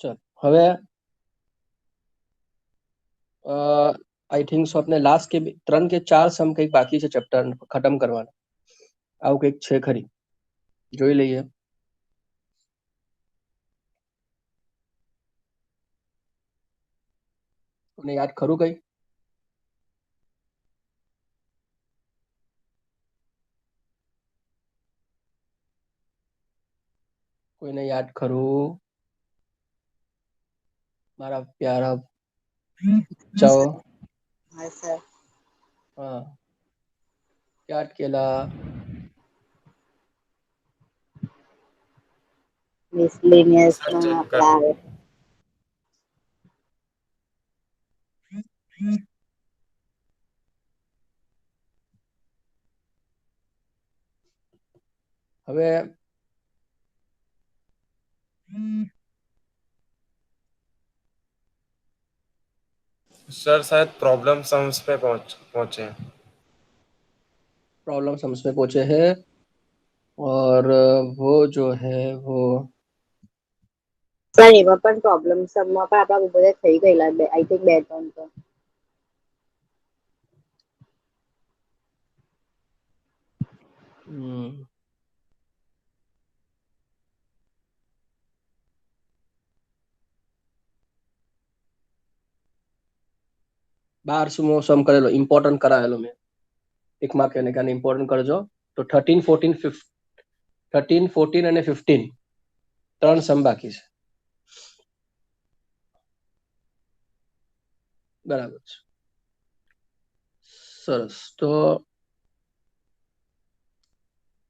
चल હવે I think so આપણે લાસ્ટ કે 3 કે 4 સમ કંઈક બાકી છે ચેપ્ટર ખતમ કરવાના. આવું કંઈક છે ખરી, જોઈ લઈએ. તમને યાદ ખરું કઈ? કોઈને યાદ ખરું? મારા પ્યારા બચ્ચાઓ. હા સર. હા, યાદ केला? મિસલેનિયસ सर માં चेक આપણા कर આવે. હવે सर शायद प्रॉब्लम सम्स पे पहुंचे हैं। प्रॉब्लम सम्स में पहुंचे हैं और वो जो है वो સર એમાં પણ પ્રોબ્લેમ સબમાં પણ આપણા બધા થઈ ગયેલા આઈ થિંક 2-3 તો. बार सुमो सम करेलो इम्पोर्टન્ટ कराયેલો મેં એક માં કેને કાને ઇમ્પોર્ટન્ટ કરજો. તો 13 14 13 14 અને 15 ત્રણ સમ બાકી છે. બરાબર છે, સરસ. તો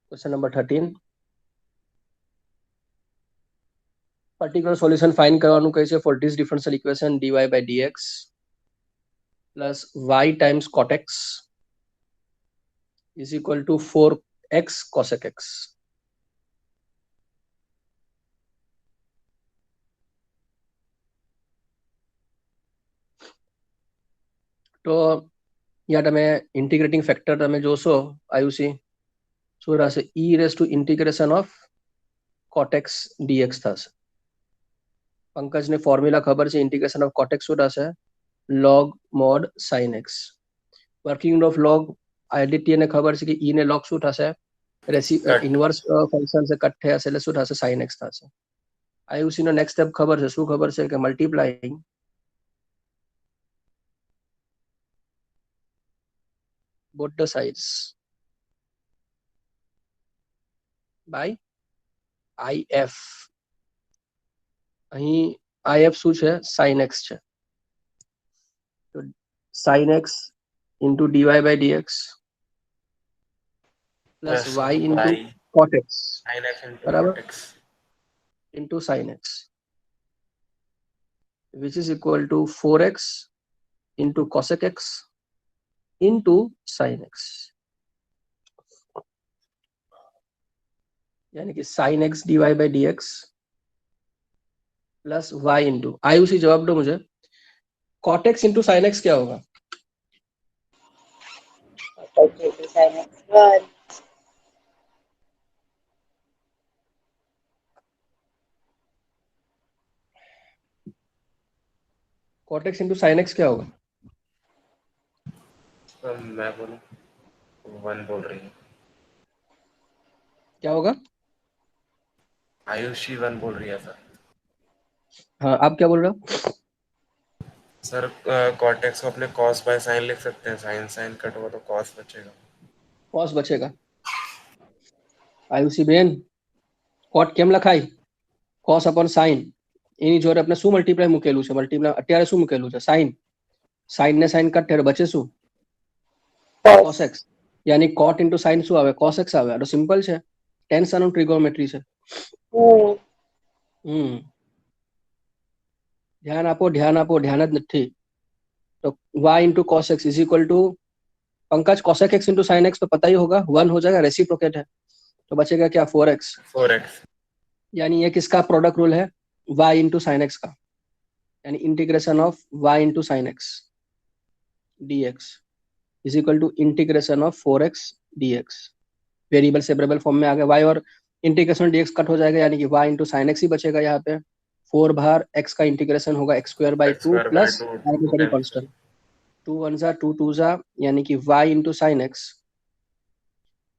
question number 13, particular solution find કરવાનું કહે છે for this differential equation dy by dx plus y times cot x is equal to 4x cosec x. તો यहाँ તમે ઇન્ટિગ્રેટિંગ ફેક્ટર તમે જોશો આયુસી શું રહેશે, e raise to integration of cot x dx થશે. પંકજને ફોર્મ્યુલા ખબર છે ઇન્ટિગ્રેશન ઓફ cot x શું થશે, log mod sin x. Working of log identity ને ખબર છે કે e ને log શું થશે, ઇન્વર્સ ફંક્શન છે કટ થયા છે એટલે શું થશે, sin x થશે. આયુસી નો નેક્સ્ટ સ્ટેપ ખબર છે, શું ખબર છે કે multiplying both the sides by if. અહીં if શું છે, sin x છે. તો sin x into dy by dx plus y into cot x sin x into બરાબર cot x into sin x which is equal to 4x into cosec x into sin x. यानी कि sin x dy by dx plus y into Ayushi जवाब दो मुझे, cot x into sin x क्या होगा? sin x 1. cot x into sin x क्या होगा? मैं बोलूं 1 बोल रही है, क्या होगा? आयुषी 1 बोल रही है सर. हाँ आप क्या बोल रहे हो? सर cot x को अपने cos by sin लिख सकते हैं, sin sin कट हुआ तो cos बचेगा. cos बचेगा. आयुषी बेन cot કેમ લખાય, cos upon sin એની જોડે આપણે શું મલ્ટીપ્લાય મૂકેલું છે, મલ્ટીપ્લાય અત્યારે શું મૂકેલું છે, sin. sin ને sin કટ થયો બચે શું, cos x. यानी cot into sin શું આવે, cos x આવે. આ તો સિમ્પલ છે, ટેન્સ અને ટ્રિગોનોમેટ્રી છે. ध्यान आपो ध्यान आपो, ध्यान જ નથી. तो y into cos x is equal to Pankaj cosec x into sin x तो पता ही होगा, 1 हो जाएगा, रेसिप्रोकेट है. तो बचेगा क्या, 4x. 4x यानी ये किसका प्रोडक्ट रूल है, y into sin x का. यानी integration of y into sin x dx is equal to integration of 4x dx. Variable separable form में आ गया, y और इंटीग्रेशन dx कट हो जाएगा, यानी कि y इंटू साइन एक्स ही बचेगा यहाँ पे। 4 बार x का इंटीग्रेशन होगा x square by x two square by plus 2 2 arbitrary cancel constant, 2 1 जा 2 2 जा, यानी कि y into sine x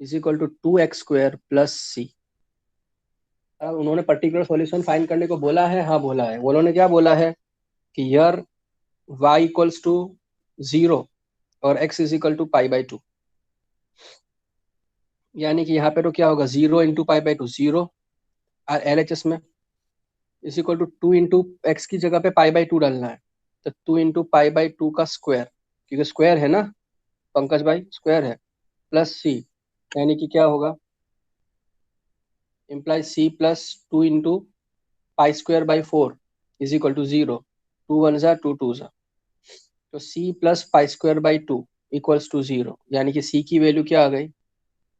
is equal to 2x square plus सी। अब उन्होंने पर्टिकुलर सॉल्यूशन फाइंड करने को बोला है, हाँ बोला है। उन्होंने क्या बोला है कि यार y इक्वल्स टू 0 और x is equal to pi by 2, यानी कि यहाँ पे तो क्या होगा 0 इंटू पाई बाई 2 0, और LHS में is equal to 2 into x की जगह पे पाई बाई 2 डालना है, तो 2 इंटू पाई बाई 2 का स्क्वायर, क्योंकि स्क्वायर है ना पंकज भाई, स्क्वायर है, प्लस सी, यानी कि क्या होगा implies C plus 2 into pi square by 4 is equal to 0, 2 1 जा 2 2 जा, तो C plus pi square by 2 equals to 0, यानी कि सी की वैल्यू क्या आ गई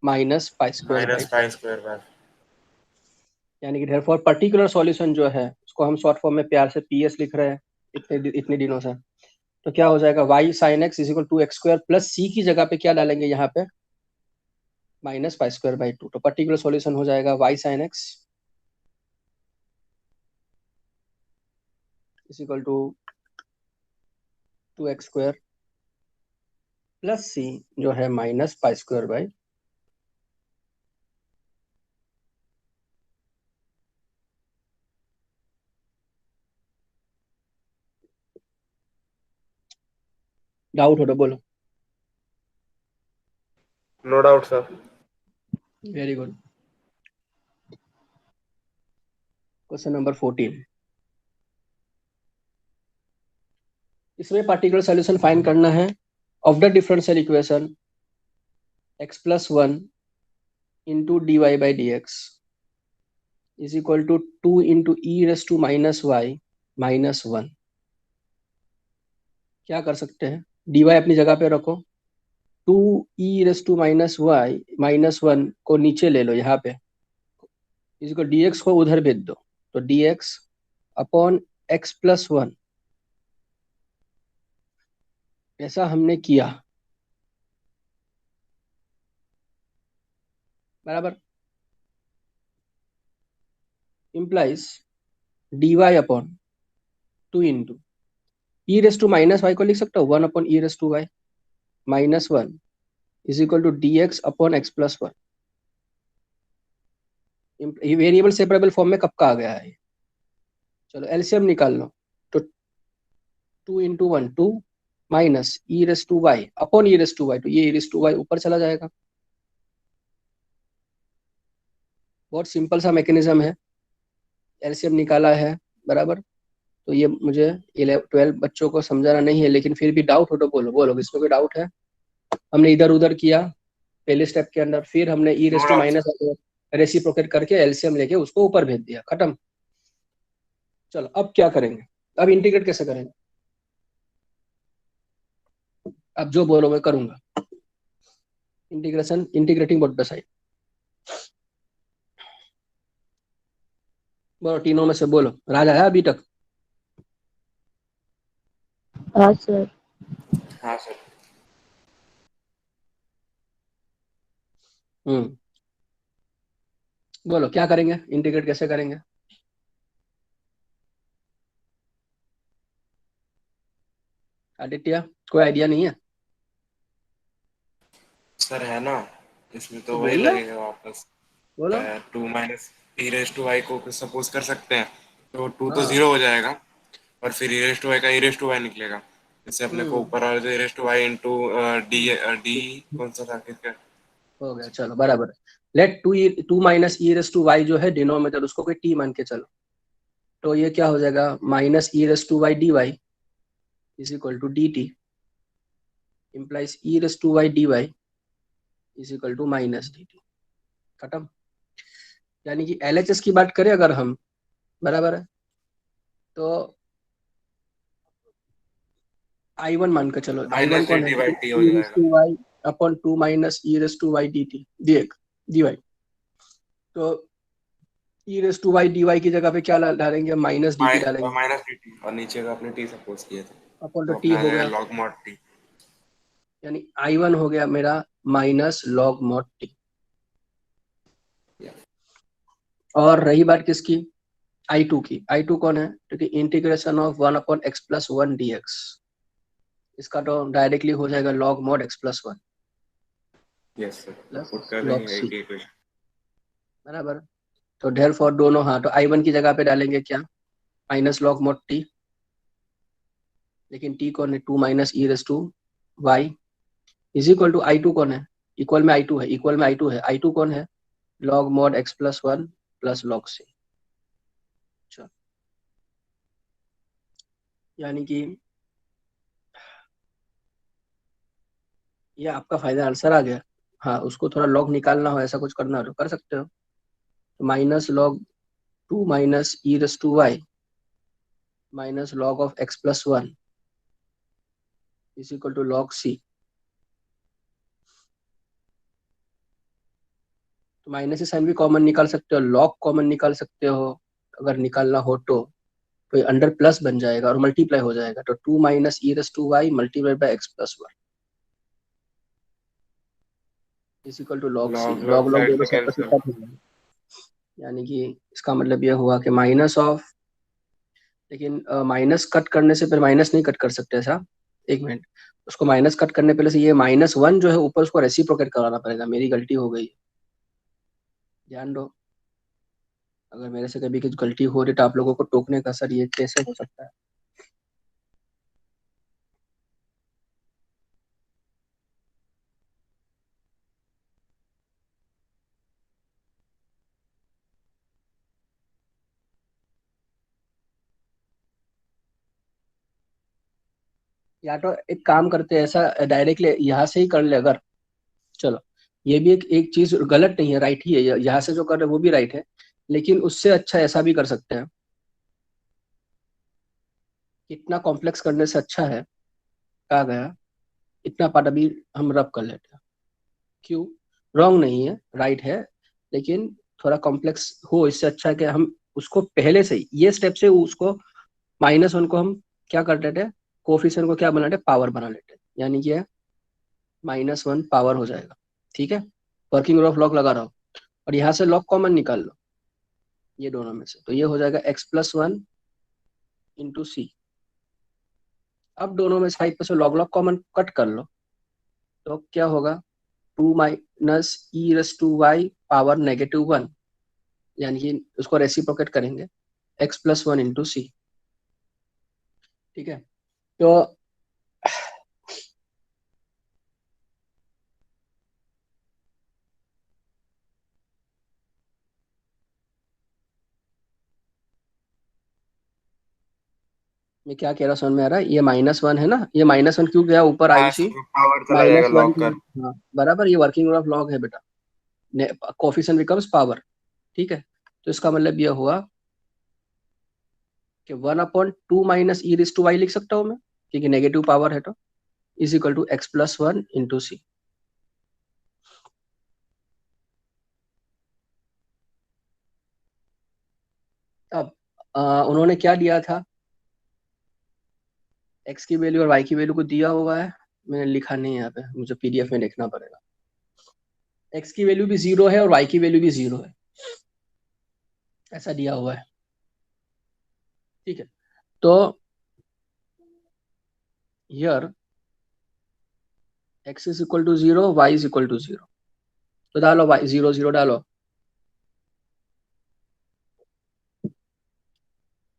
minus pi square by minus 2, pi square by यानी कि देयरफॉर पर्टिकुलर सॉल्यूशन जो है उसको हम शॉर्ट फॉर्म में प्यार से पीएस लिख रहे हैं इतने दिनों से। तो क्या हो जाएगा y sine x is equal to x square plus C की जगह पे क्या डालेंगे यहाँ पे माइनस पाई स्क्वायर बाई 2, तो पर्टिकुलर सॉल्यूशन हो जाएगा y sine x is equal to 2x square plus C जो है minus pi square by, doubt हो तो बोलो। no doubt sir very good. Question number 14, इसमें पर्टिकुलर सॉल्यूशन फाइंड करना है of the differential equation x plus 1 into d y by d x is equal to 2 into e raise to minus y minus 1। क्या कर सकते हैं, dy अपनी जगह पे रखो, 2 e raise to minus y minus 1 को नीचे ले लो यहाँ पे, इसको dx को उधर भेज दो, तो dx अपॉन x प्लस 1, ऐसा हमने किया बराबर, implies dy upon 2 into e raise to minus y को लिख सकता हूँ 1 upon e raise to y minus 1 is equal to dx upon x plus 1। ये वेरिएबल सेपरेबल फॉर्म में कब का आ गया है, चलो एलसीएम निकाल लो, तो 2 into 1 2 minus e raise to y upon e raise to y, तो ये ई रेस टू वाई ऊपर चला जाएगा। बहुत सिंपल सा मैकेनिज्म है, एलसीएम निकाला है बराबर। तो ये मुझे 12 बच्चों को समझाना नहीं है, लेकिन फिर भी डाउट हो तो बोलो, बोलो किसको कोई डाउट है। हमने इधर उधर किया पहले स्टेप के अंदर, फिर हमने e raise no to doubt minus reciprocate करके एलसीएम लेके उसको ऊपर भेज दिया, खत्म। चलो अब क्या करेंगे, अब इंटीग्रेट कैसे करेंगे, अब जो बोलो मैं करूंगा। Integration integrating both the side, बोलो तीनों में से बोलो, राजा है अभी तक। हाँ सर। हाँ सर बोलो क्या करेंगे, इंटीग्रेट कैसे करेंगे। आदित्य कोई आइडिया नहीं है, सर है ना इसमें तो तो वही बोल लो, लगेगा वापस बोलो। 2 minus e raise to y को सपोज कर सकते हैं तो 2 तो हाँ 0 हो जाएगा और फिर ई रेस टू वाई का ई रेस टू वाई निकलेगा। इससे अपने को ऊपर वाले e raise to y into d d कौन सा था किसका हो गया, चलो बराबर। Let 2 minus e raise to y जो है डिनोमिनेटर, उसको कोई टी मान के चलो, तो ये क्या हो जाएगा minus e raise to y d y is equal to d t, implies e raise to y d y is equal to minus d t, खत्म। यानी कि एलएचएस की बात करें अगर हम, बराबर है, तो I1 मान के चलो, I1 माइनस डी कौन है, टी बाई टी हो ई रेस जाएगा। To y upon 2 minus e raise to y d t d y, तो e raise to y d y की जगह पे क्या डालेंगे माइनस डी टी डालेंगे, माइनस डी टी और नीचे का अपने टी सपोज किए थे अपॉन तो तो टी अपना आ हो जाएगा गया, लॉग मॉड टी। यानी I1 हो गया मेरा माइनस लॉग मॉड टी। और रही बात किसकी, I2 की, I2 कौन है, क्योंकि इंटीग्रेशन ऑफ 1/x+1 dx, इसका तो डायरेक्टली हो जाएगा log mod x+1 yes sir, plus put कर log देंगे c, एक इक्वेशन। बराबर। तो therefore दोनों, हाँ तो I1 की जगह पे डालेंगे क्या, माइनस log mod t, लेकिन t कौन है, 2 minus e raise to y is equal to I2 कौन है, इक्वल में I2 है, इक्वल में I2 है, I2 कौन है, log mod x+1 plus log c। अच्छा, यानी कि ये आपका फाइनल आंसर आ गया। हाँ, उसको थोड़ा लॉग निकालना हो, ऐसा कुछ करना हो तो कर सकते हो। तो minus log 2 minus e raise to y minus log of x+1 is equal to log c। तो माइनस से साइन भी कॉमन निकाल सकते हो, log कॉमन निकाल सकते हो अगर निकालना हो तो ये अंडर प्लस बन जाएगा और मल्टीप्लाई हो जाएगा, तो 2 minus e raise to y multiply by x+1 is equal to log c। Log log log log side दोनों में साइड पर कैंसिल। कितना हो जाएगा, यानी कि इसका मतलब यह हुआ कि माइनस ऑफ, लेकिन माइनस कट करने से, फिर माइनस नहीं कट कर सकते ऐसा, एक मिनट, उसको माइनस कट करने पहले से ये -1 जो है ऊपर, उसको रेसिप्रोकेट कराना पड़ेगा, मेरी गलती हो गई, ध्यान दो। अगर मेरे से कभी कुछ गलती हो रही तो आप लोगों को टोकने का, सर ये कैसे हो सकता है। या तो एक काम करते हैं, ऐसा डायरेक्टली यहाँ से ही कर ले अगर, चलो ये भी एक चीज गलत नहीं है, राइट ही है, यहाँ से जो कर रहे हैं वो भी राइट है, लेकिन उससे अच्छा ऐसा भी कर सकते हैं, इतना कॉम्प्लेक्स करने से अच्छा है, कहा गया इतना पार्ट अभी हम रब कर लेते हैं, क्यों, रॉन्ग नहीं है, राइट है, लेकिन थोड़ा कॉम्प्लेक्स हो, इससे अच्छा है कि हम उसको पहले से ही ये स्टेप से उसको -1 को हम क्या कर लेते हैं, कोफिशिएंट को क्या बना लेते, पावर बना लेते हैं, यानी कि -1 पावर हो जाएगा, ठीक है। वर्किंग ऑफ लॉग लगा रहा हूँ और यहाँ से लॉग कॉमन निकाल लो ये दोनों में से, तो ये हो जाएगा x+1 इंटू सी। अब दोनों में साइड पर से लॉग लॉग कॉमन कट कर लो, तो क्या होगा, 2 minus e raise to y power -1, यानी कि उसको रेसिप्रोकेट करेंगे x+1 इंटू सी, ठीक है। तो मैं क्या कह रहा हूँ समझ में आ रहा है, ये -1 है ना, ये -1 क्यों गया ऊपर, हाँ आयुषी, सर, पावर चला जाएगा -1 लॉग का। हाँ बराबर, ये वर्किंग ऑफ लॉग है बेटा, कोफिशिएंट बिकम्स पावर, ठीक है। तो इसका मतलब यह हुआ कि 1/2 minus e raise to y लिख सकता हूँ मैं, क्योंकि नेगेटिव पावर है, तो is equal to x+1 into C. अब उन्होंने क्या दिया था, x की वैल्यू और y की वैल्यू को दिया हुआ है, मैंने लिखा नहीं है यहाँ पे, मुझे पीडीएफ में देखना पड़ेगा। x की वैल्यू भी 0 है और y की वैल्यू भी 0 है, ऐसा दिया हुआ है, ठीक है। तो here x is equal to 0, y is equal to 0, तो डालो y 0 0 डालो,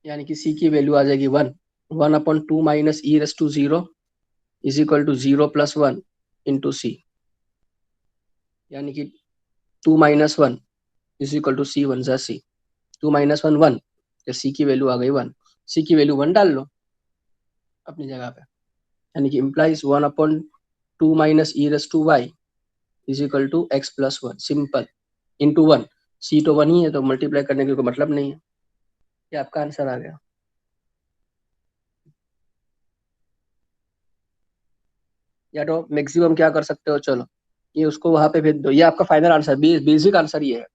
यानी कि c की वैल्यू आ जाएगी 1, 1/2 minus e raise to 0 is equal to 0 + 1 into C, यानी कि 2 - 1 इज इक्वल टू सी 1 जा सी, 2 - 1 1, तो सी की वैल्यू आ गई 1, सी की वैल्यू 1 डाल लो अपनी जगह पे, यानी कि implies 1/2 minus e raise to y is equal to x+1, simple, into 1, c तो 1 ही है, तो मल्टीप्लाई करने का कोई मतलब नहीं है, ये आपका आंसर आ गया। या तो मैक्सिमम क्या कर सकते हो, चलो ये उसको वहां पे भेज दो, ये आपका फाइनल आंसर, बेसिक आंसर ये है,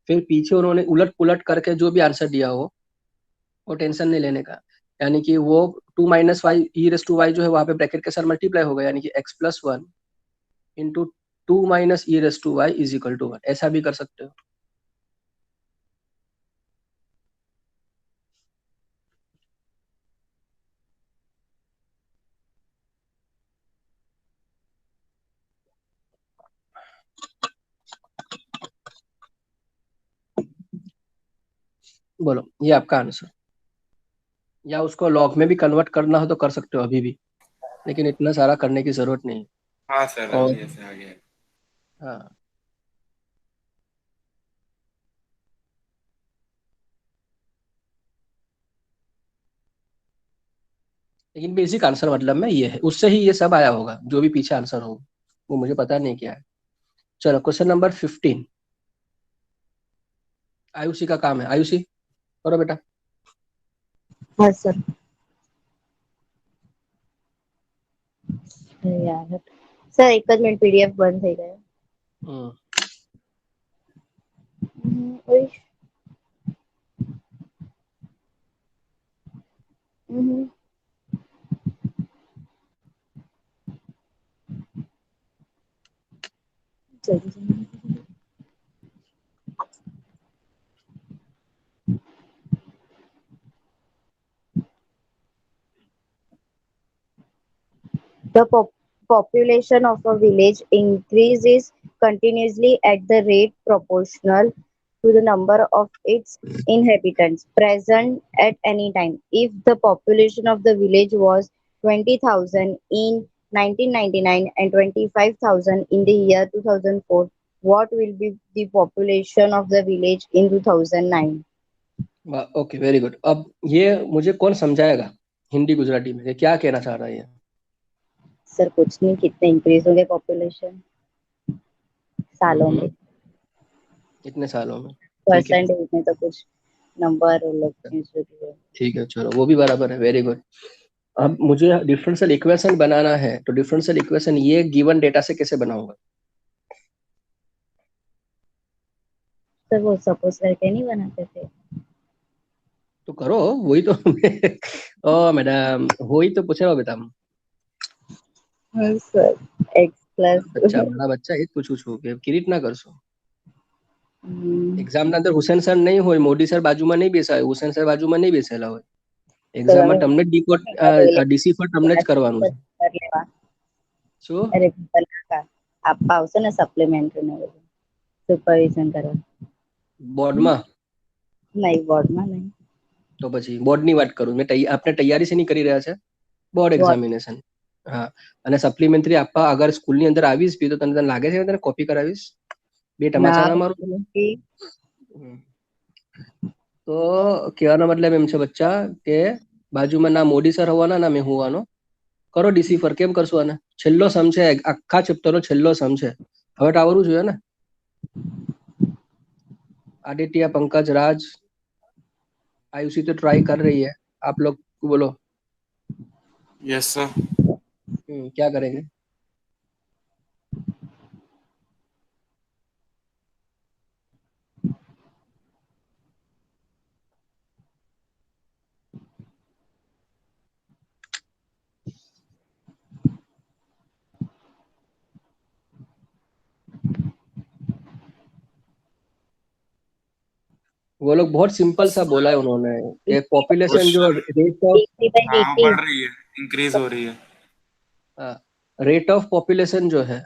फिर पीछे उन्होंने उलट पुलट करके जो भी आंसर दिया हो वो टेंशन नहीं लेने का, यानी कि वो 2 - y e raise to y जो है वहां पे ब्रैकेट के साथ मल्टीप्लाई होगा, यानी कि x+1 into 2 - e raise to y is equal to 1, ऐसा भी कर सकते हो। बोलो, ये आपका आंसर। या उसको लॉग में भी कन्वर्ट करना हो तो कर सकते हो अभी भी, लेकिन इतना सारा करने की जरूरत नहीं। हाँ सर, और अभी ऐसे आ गया है। हाँ, लेकिन बेसिक आंसर मतलब में ये है, उससे ही ये सब आया होगा, जो भी पीछे आंसर हो वो मुझे पता नहीं क्या है। चलो क्वेश्चन नंबर 15, आयुषी का काम है। आयुषी करो बेटा। हाँ सर। यार सर एक જ મિનિટ પીડીએફ બંધ થઈ ગયો. हम्म, ઓય. હમ. જલ્દી. The population of a village increases continuously at the rate proportional to the number of its inhabitants present at any time. If the population of the village was 20,000 in 1999 and 25,000 in the year 2004, what will be the population of the village in 2009? Okay very good. अब ये मुझे कौन समझाएगा हिंदी गुजराती में, ये क्या कहना चाह रहा है ये? सर कुछ नहीं, कितने इंक्रीज होंगे पॉपुलेशन सालों में, कितने सालों में? ठीक है, परसेंटेज में तो कुछ नंबर लोग चेंज हो रही है. ठीक है, चलो वो भी बराबर है, वेरी गुड। अब मुझे डिफरेंशियल इक्वेशन बनाना है, तो डिफरेंशियल इक्वेशन ये गिवन डेटा से कैसे बनाऊंगा? सर वो सपोज करके नहीं बनाते थे. तो करो, वही तो ओ मैडम, वही तो पूछ रहा हूँ बेटा। हाँ सर, एक्स प्लस. बड़ा बच्चा एक पूछू छू के किरीट ना करशो। एग्जाम ના અંદર હુસેન સર નહીં હોય, મોદી સર બાજુમાં નહીં બેસાય, હુસેન સર બાજુમાં નહીં બેસેલા હોય. એક્ઝામમાં તમને ડીકોડ ડીસીફર તમને જ કરવાનું છે. શું? અરે આપવા આવશે ને સપ્લિમેન્ટરી ને બધું સુપરવિઝન કરવા. બોર્ડમાં? નહીં બોર્ડમાં નહીં. તો પછી બોર્ડની વાત કરું મેં, આપણે તૈયારી શેની કરી રહ્યા છે? Board examination. હા, અને સપ્લિમેન્ટરી આપવા અગર સ્કૂલની અંદર આવીશ બી તો તને લાગે છે કે તને કોપી કરાવીશ? બે ટમાચા ના મારું તને. તો કહેવાનો મતલબ એમ છે બચ્ચા કે બાજુમાં ના મોદી સર હોવાના ના મેં હોવાનો. કરો ડીસીફર. કેમ કરશું આને? છેલ્લો સમ છે, આખા ચેપ્ટરનો છેલ્લો સમ છે, હવે તો આવડવું જોઈએ ને. आदित्य, पंकज, राज, आयुषी तो ट्राई कर रही है, आप लोग बोलो। Yes sir. क्या करेंगे? वो लोग बहुत सिंपल सा बोला है उन्होंने कि पॉपुलेशन जो रेट ऑफ, हाँ बढ़ रही है, इंक्रीज हो रही है। रेट ऑफ पॉपुलेशन जो है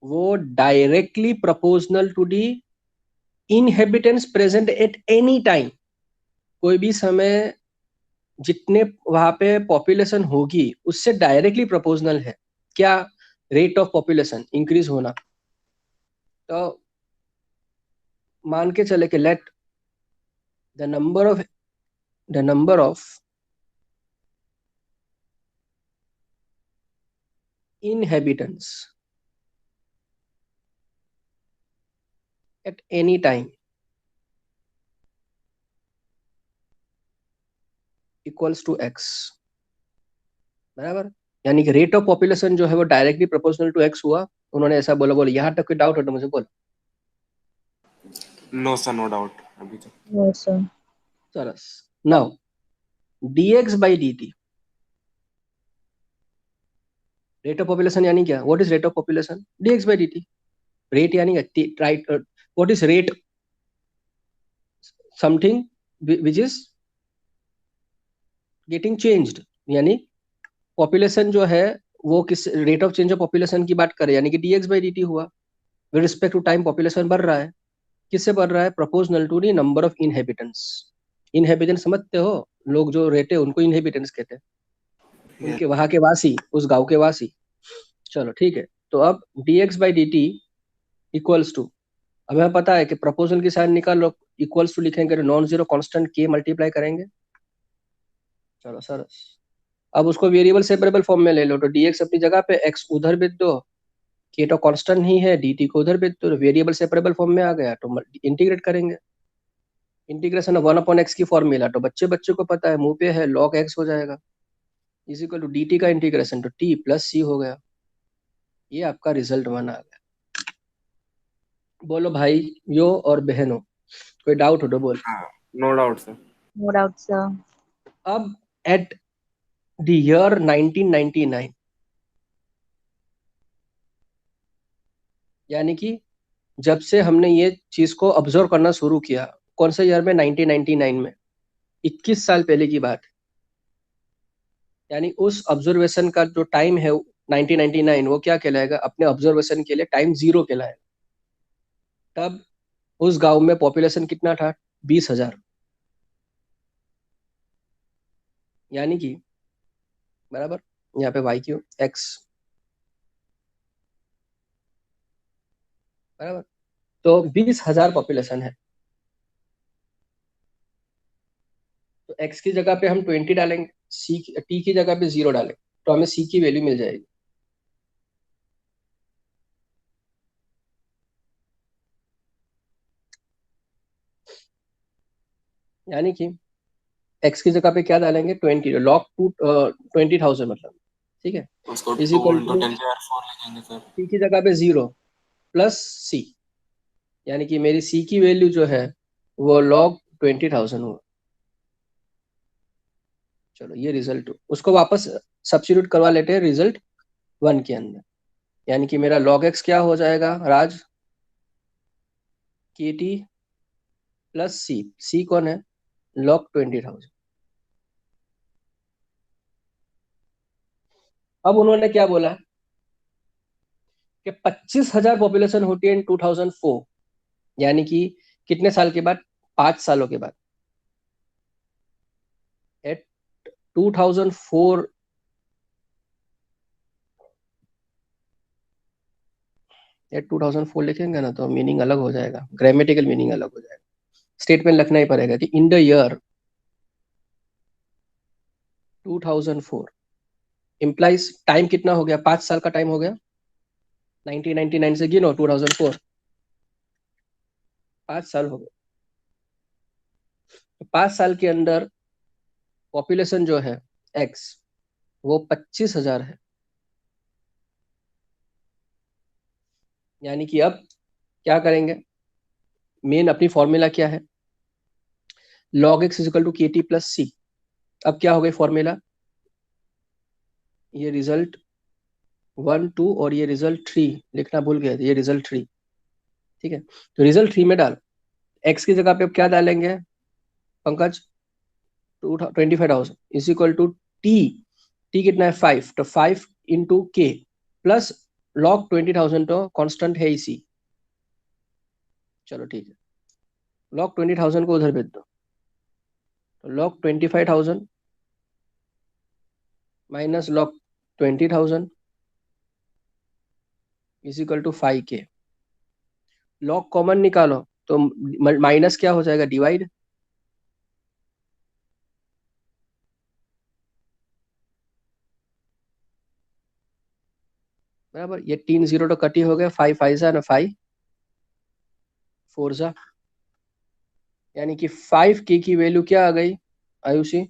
वो directly proportional to the inhabitants present at any time. कोई भी समय जितने वहां पे पॉपुलेशन होगी उससे डायरेक्टली प्रोपोर्शनल है क्या? रेट ऑफ पॉपुलेशन इंक्रीज होना। तो मान के चले कि let the number of inhabitants at any time equals to x, बराबर। यानी कि रेट ऑफ पॉपुलेशन जो है वो डायरेक्टली प्रोपोर्शनल टू एक्स हुआ। उन्होंने ऐसा बोला। बोलो यहाँ तक कोई डाउट हो तो मुझे बोलो। नो सर, नो डाउट अभी तो। No sir. सरस। Now dx by dt, rate of population यानी क्या? What is rate of population? dx by dt। Rate यानी right, what is rate? Something which is getting changed, यानी population जो है वो किस rate of change of population की बात करें, यानी कि dx by dt हुआ। With respect to time population बढ़ रहा है। किससे बढ़ रहा है? Proportional to the number of inhabitants. Inhabitants समझते हो? लोग जो रहते हैं उनको इनहेबिटेंट्स कहते हैं, Yes. उनके वहां के वासी, उस गांव के वासी। चलो ठीक है, तो अब dx by dt equals to, अब हमें पता है कि प्रोपोर्शनल की साइन निकालो, इक्वल्स टू लिखेंगे तो नॉन जीरो कांस्टेंट के मल्टीप्लाई करेंगे। चलो सर, अब उसको वेरिएबल सेपरेबल फॉर्म में ले लो, तो dx अपनी जगह पे, x उधर भेज दो, के तो कांस्टेंट ही है, dt को उधर भेज दो, वेरिएबल सेपरेबल फॉर्म में आ गया, तो इंटीग्रेट करेंगे। इंटीग्रेशन ऑफ 1/x की फॉर्मूला तो बच्चे बच्चे को पता है, मुंह पे है, log x हो जाएगा, इज इक्वल टू dt का इंटीग्रेशन तो t प्लस सी हो गया। ये आपका रिजल्ट बना गया। बोलो भाई यो और बहनों, कोई डाउट हो तो बोल। No doubt, sir. No doubt, sir. अब एट द ईयर 1999, यानी कि जब से हमने ये चीज को ऑब्जर्व करना शुरू किया, कौन से ईयर में? 1999 में, 21 साल पहले की बात है। यानी उस ऑब्जर्वेशन का जो टाइम है 1999, वो क्या कहलाएगा? अपने ऑब्जर्वेशन के लिए टाइम जीरो कहलाएगा। तब उस गांव में पॉपुलेशन कितना था? 20,000। यानी कि बराबर, यहाँ पे वाई क्यू एक्स बराबर, तो 20,000 पॉपुलेशन है। तो एक्स की जगह पे हम 20 डालेंगे, सी टी की जगह पे 0 डालेंगे, तो हमें सी की वैल्यू मिल जाएगी। यानी कि एक्स की जगह पे क्या डालेंगे? 20, लॉग टू 20,000 मतलब, ठीक है, उसको is 2 equal into to 10 power 4 लिखेंगे, सर. टी की जगह पे 0 प्लस सी, यानी कि मेरी सी की वैल्यू जो है वो लॉग 20,000 हुआ। चलो ये रिजल्ट, उसको वापस सब्स्टिट्यूट करवा लेते हैं रिजल्ट 1 के अंदर, यानी कि मेरा log x क्या हो जाएगा राज? के टी प्लस सी, सी कौन है? log 20,000। अब उन्होंने क्या बोला कि 25,000 पॉपुलेशन होती है इन 2004, यानी कि कितने साल के बाद? 5 सालों के बाद। एट 2004, एट 2004 लिखेंगे ना तो मीनिंग अलग हो जाएगा, ग्रामेटिकल मीनिंग अलग हो जाएगा। स्टेटमेंट लिखना ही पड़ेगा कि in the year 2004 implies time कितना हो गया? 5 साल का टाइम हो गया। 1999 से गिनो 2004, 5 साल हो गए। 5 साल के अंदर पॉपुलेशन जो है एक्स, वो 25,000 है। यानी कि अब क्या करेंगे? मेन अपनी फॉर्मूला क्या है? log x is equal to के टी प्लस सी। अब क्या हो गई फॉर्मूला? ये रिजल्ट 1 2 और ये रिजल्ट 3 लिखना भूल गया, ये रिजल्ट 3, ठीक है। तो रिजल्ट 3 में डाल, x की जगह पे अब क्या डालेंगे Pankaj? 25,000 is equal to t, t कितना है? 5, तो 5 इंटू के प्लस log 20,000, तो कांस्टेंट है इसी। चलो ठीक है, log 20,000 को उधर भेज दो, तो log 25,000 minus log 20,000 is equal to 5k। log common निकालो तो माइनस क्या हो जाएगा? डिवाइड। बराबर, ये 3 0 तो कटी हो गया, 5 5 जा ना 5 4 जा, यानी कि 5k की वैल्यू क्या आ गई आयुषी?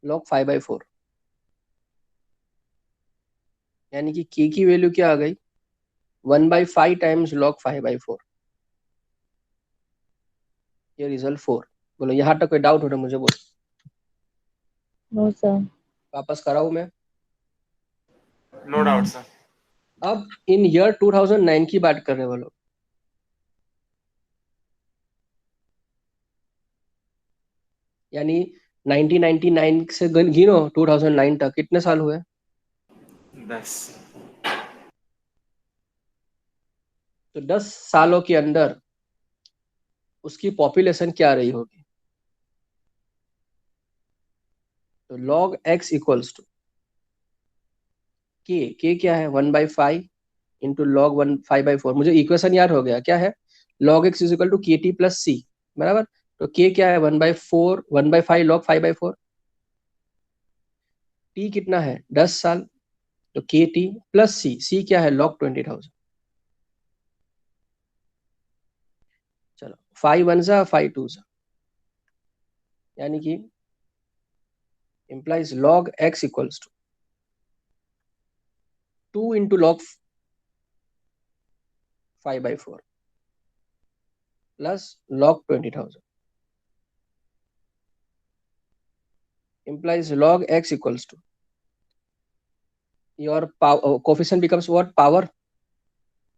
log 5/4, यानी कि k की वैल्यू क्या आ गई? 1/5 टाइम्स log 5/4। ये रिजल्ट 4। बोलो यहाँ तक कोई डाउट हो तो मुझे बोलो, No, sir. वापस कराऊं मैं? No doubt, sir. अब इन ईयर 2009 की बात कर रहे हैं वो लोग, यानी 1999 से गिनो 2009 तक कितने साल हुए? 10. तो 10 सालों के अंदर उसकी पॉपुलेशन क्या रही होगी? तो log x इक्वल्स टू के क्या है 1/5 इंटू लॉग 5/4। मुझे इक्वेशन याद हो गया, क्या है? log x is equal to के टी प्लस सी, बराबर। तो के क्या है 1/4 1/5 log 5/4। टी कितना है 10 साल, तो के टी प्लस सी क्या है log 20,000। चलो 5 1 जा 5 2 जा, यानी कि implies log x equals to 2 into log 5/4 plus log 20,000, implies log x equals to your coefficient becomes what, power।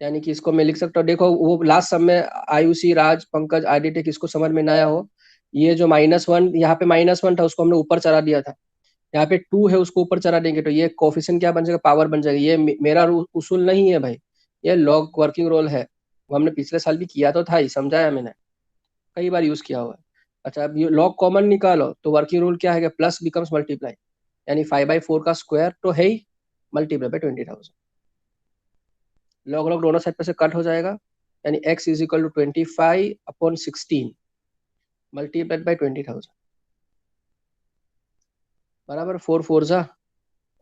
यानी कि इसको मैं लिख सकता हूँ, देखो वो लास्ट सब में आयुषी, राज, पंकज, आदित्य किसको समझ में ना आया हो, ये जो -1 यहाँ पे -1 था उसको हमने ऊपर चढ़ा दिया था, यहाँ पे 2 है उसको ऊपर चढ़ा देंगे, तो ये कोफिशिएंट क्या बन जाएगा, पावर बन जाएगा। ये मेरा उसूल नहीं है भाई, ये लॉग वर्किंग रोल है, वो हमने पिछले साल भी किया तो था ही, समझाया मैंने, कई बार यूज किया हुआ है। अच्छा अब ये लॉग कॉमन निकालो तो वर्किंग रूल क्या है, प्लस बिकम्स मल्टीप्लाई, यानी 5/4 का स्क्वायर तो है ही, मल्टीप्लाई बाई 20,000। लॉग लॉग दोनों साइड पे से कट हो जाएगा, यानी x is equal to 25/16 multiplied by 20,000, बराबर। 4 4 जा,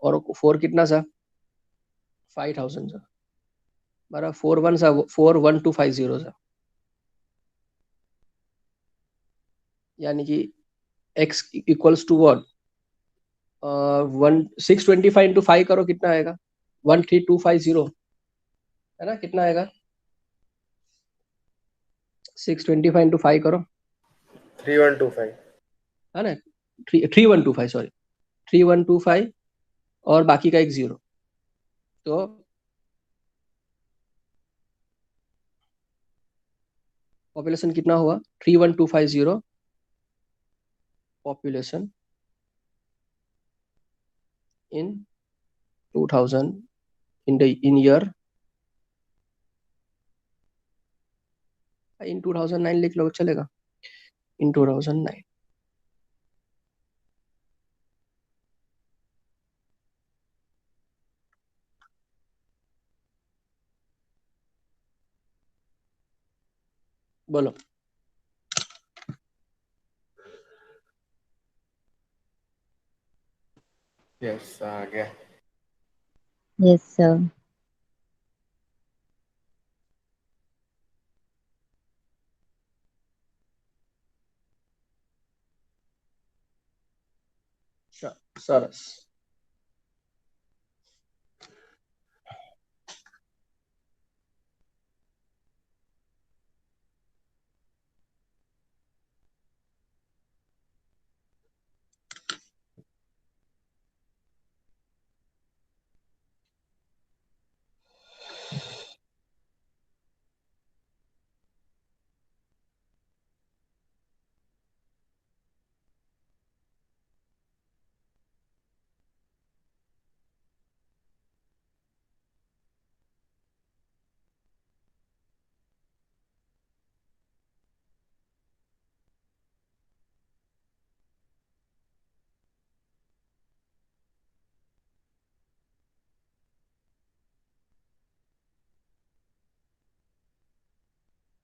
और 4 कितना सा 5,000 जा, बराबर। 4 1 सा 41250 जा, यानी कि x equals to what, 625 into 5 करो, कितना आएगा 13250, है ना, कितना आएगा 625 इंटू 5 करो, 3125, है ना, 3125, सॉरी 3125, और बाकी का एक 0, तो पॉपुलेशन कितना हुआ 31250 पॉपुलेशन इन 2000 इन ईयर, इन 2009 लिख लो चलेगा, इन 2009। बोलो। यस आ गया। Yes, sir. सरस।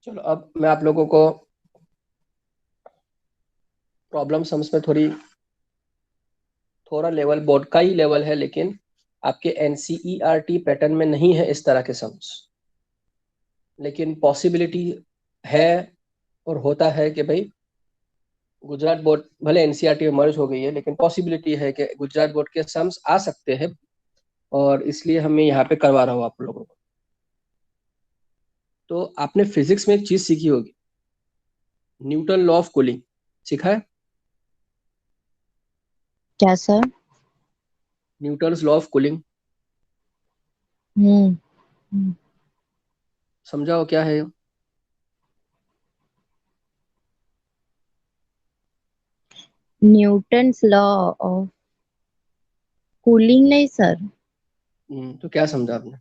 चलो अब मैं आप लोगों को प्रॉब्लम सम्स में थोड़ा लेवल बोर्ड का ही लेवल है, लेकिन आपके एनसीईआरटी पैटर्न में नहीं है इस तरह के सम्स, लेकिन पॉसिबिलिटी है और होता है कि भाई गुजरात बोर्ड भले एनसीईआरटी में मर्ज हो गई है, लेकिन पॉसिबिलिटी है कि गुजरात बोर्ड के सम्स आ सकते हैं, और इसलिए हमें यहाँ पे करवा रहा हूँ आप लोगों को। तो आपने फिजिक्स में एक चीज सीखी होगी, न्यूटन लॉ ऑफ कूलिंग सीखा है? क्या sir? Newton's law of cooling हम्म समझाओ क्या है? न्यूटन्स लॉ ऑफ कूलिंग नहीं सर, तो क्या समझा आपने?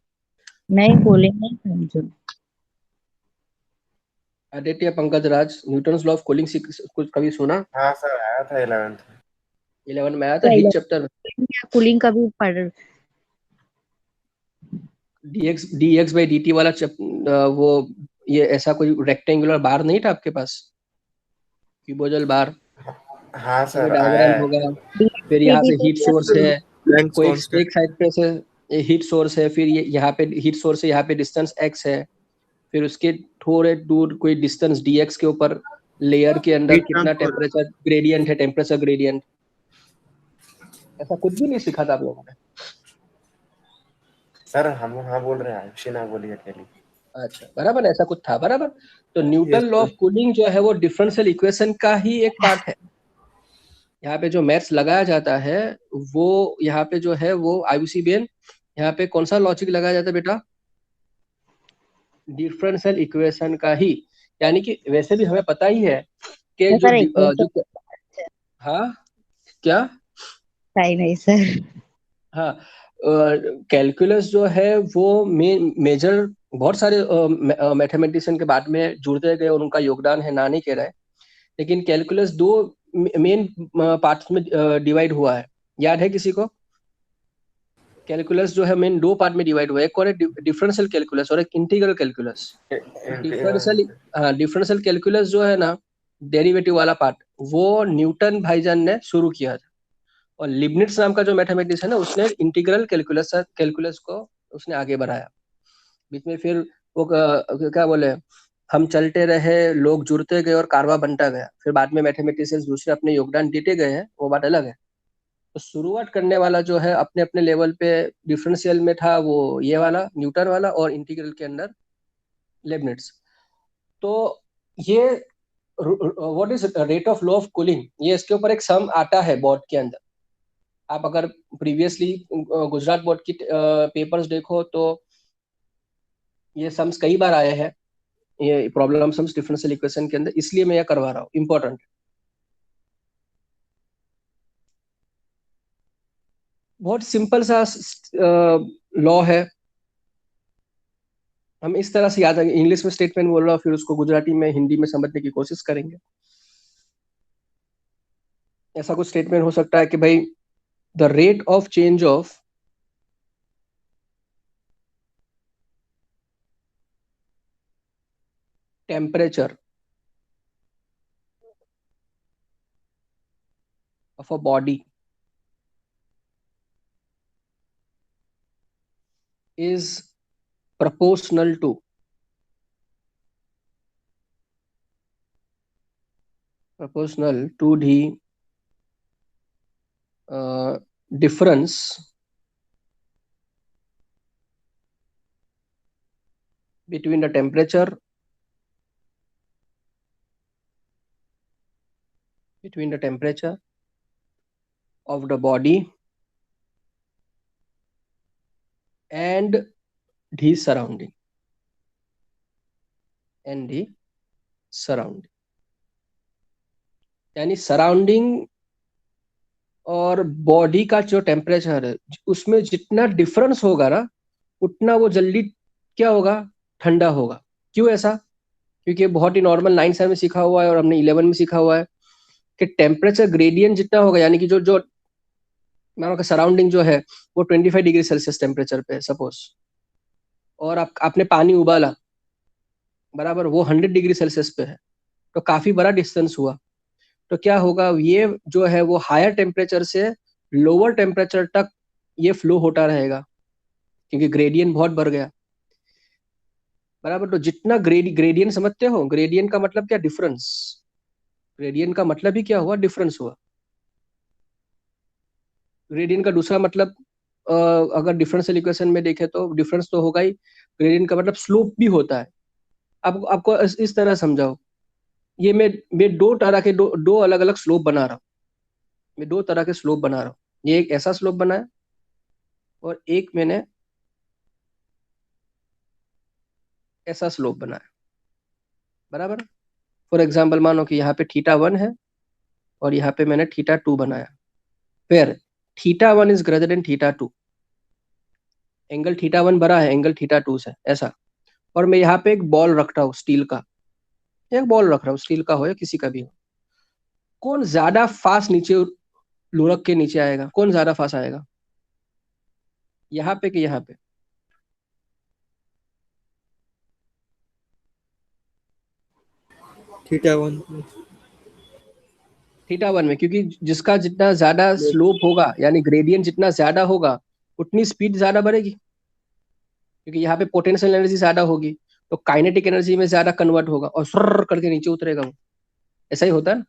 नहीं कूलिंग नहीं समझो। Aditya Pankaj Raj, Newton's law of cooling कुछ कभी सुना? हाँ सर, आया था 11th में। 11 में आया था, हीट चैप्टर में। कूलिंग का भी पढ़। dx by dt वाला वो ये ऐसा कोई रेक्टेंगुलर बार नहीं था आपके पास, क्यूबोइडल बार, हाँ में सर, आया डायग्राम है। होगा, फिर यहाँ से हीट सोर्स है, प्लैंक्स कोई कांस्टेंट। एक साइड पे से हीट सोर्स है, फिर ये यहाँ पे हीट सोर्स है, यहाँ पे डिस्टेंस x है, फिर उसके थोड़े दूर कोई डिस्टेंस dx के ऊपर लेयर के अंदर हीट कितना ट्रांसफर। टेम्परेचर ग्रेडियंट है, टेम्परेचर ग्रेडियंट। ऐसा कुछ भी नहीं सीखा था आप लोगों ने? सर हम हाँ बोल रहे हैं, आयुषी ना बोली अकेली। अच्छा, बराबर, ऐसा कुछ था, बराबर। तो Newton yes law sir. Of cooling जो है वो डिफरेंशियल इक्वेशन का ही एक पार्ट है। यहाँ पे जो मैथ्स लगाया जाता है वो यहाँ पे जो है वो आयुषी बेन, यहाँ पे कौन सा लॉजिक लगाया जाता है बेटा? डिफरेंशियल इक्वेशन का ही। यानी कि वैसे भी हमें पता ही है कि जो सर इक्वेशन जो हाँ, क्या? नहीं नहीं सर। हाँ, कैलकुलस जो है वो मेजर बहुत सारे मैथमेटिशियन के बाद में जुड़ते गए और उनका योगदान है, ना नहीं कह रहा है, लेकिन कैलकुलस दो मेन पार्ट्स में डिवाइड हुआ है। याद है किसी को? कैलकुलस जो है मेन दो पार्ट में डिवाइड हुआ है, एक और डिफरेंशियल कैलकुलस और एक इंटीग्रल कैलकुलस। डिफरेंशियल, हाँ, डिफरेंशियल कैलकुलस जो है ना, डेरिवेटिव वाला पार्ट, वो न्यूटन भाईजान ने शुरू किया था। और लिबनिट्ज नाम का जो मैथमेटिशियन है उसने इंटीग्रल कैलकुलस कैलकुलस को उसने आगे बढ़ाया। बीच में फिर वो क्या बोले, हम चलते रहे, लोग जुड़ते गए और कारवा बनता गया, फिर बाद में मैथमेटिशियंस दूसरे अपने योगदान देते गए हैं, वो बात अलग है। तो शुरुआत करने वाला जो है अपने अपने लेवल पे डिफरेंशियल में था वो ये वाला न्यूटन वाला, और इंटीग्रल के अंदर लेबनिट्ज। तो ये what is rate of law of cooling, ये इसके ऊपर एक सम आता है बोर्ड के अंदर। आप अगर प्रीवियसली गुजरात बोर्ड की पेपर्स देखो तो ये सम्स कई बार आए हैं, ये प्रॉब्लम सम्स डिफरेंशियल इक्वेशन के अंदर, इसलिए मैं ये करवा रहा हूँ, इंपॉर्टेंट। बहुत सिंपल सा लॉ है, हम इस तरह से याद है, इंग्लिश में स्टेटमेंट बोल रहा हूँ, फिर उसको गुजराती में हिंदी में समझने की कोशिश करेंगे। ऐसा कुछ स्टेटमेंट हो सकता है कि भाई the rate of change of temperature of a body is proportional to the difference between the temperature of the body and the surrounding यानी सराउंडिंग और बॉडी का जो टेम्परेचर है उसमें जितना डिफरेंस होगा ना, उतना वो जल्दी क्या होगा, ठंडा होगा। क्यों ऐसा? क्योंकि बहुत ही नॉर्मल 9 साल में सीखा हुआ है और हमने 11 में सीखा हुआ है कि टेम्परेचर ग्रेडियंट जितना होगा, यानी कि जो जो मानो का सराउंडिंग जो है वो 25 डिग्री सेल्सियस टेम्परेचर पे है सपोज, और आपने पानी उबाला, बराबर, वो 100 डिग्री सेल्सियस पे है, तो काफी बड़ा डिस्टेंस हुआ। तो क्या होगा, ये जो है वो हायर टेम्परेचर से लोअर टेम्परेचर तक ये फ्लो होता रहेगा, क्योंकि ग्रेडियंट बहुत बढ़ गया, बराबर। तो जितना ग्रेडियंट समझते हो, ग्रेडियंट का मतलब क्या, डिफरेंस। ग्रेडियंट का मतलब ही क्या हुआ, डिफरेंस हुआ। ग्रेडियंट का दूसरा मतलब अगर डिफरेंशियल इक्वेशन में देखें तो डिफरेंस तो होगा ही, ग्रेडियंट का मतलब स्लोप भी होता है। अब आपको इस तरह समझाओ, ये मैं दो तरह के दो अलग अलग स्लोप बना रहा हूँ, मैं दो तरह के स्लोप बना रहा हूँ। ये एक ऐसा स्लोप बनाया और एक मैंने ऐसा स्लोप बनाया, बराबर। फॉर एग्जाम्पल मानो कि यहाँ पे θ1 है और यहाँ पे मैंने θ2 बनाया, फिर θ1 इज ग्रेटर देन θ2, एंगल θ1 बड़ा है एंगल θ2 से, ऐसा। और मैं यहाँ पे एक बॉल रखता हूँ स्टील का, एक बॉल रख रहा हूँ, स्टील का हो या किसी का भी हो, कौन ज्यादा फास्ट नीचे लुढ़क के नीचे आएगा? कौन ज्यादा फास्ट आएगा, यहाँ पे कि यहाँ पे? थीटा 1 थीटा 1 में, क्योंकि जिसका जितना ज्यादा स्लोप होगा यानी ग्रेडियंट जितना ज्यादा होगा उतनी स्पीड ज्यादा बढ़ेगी, क्योंकि यहाँ पे पोटेंशियल एनर्जी ज्यादा होगी तो काइनेटिक एनर्जी में ज्यादा कन्वर्ट होगा और सर्र करके नीचे उतरेगा वो। ऐसा ही होता है ना,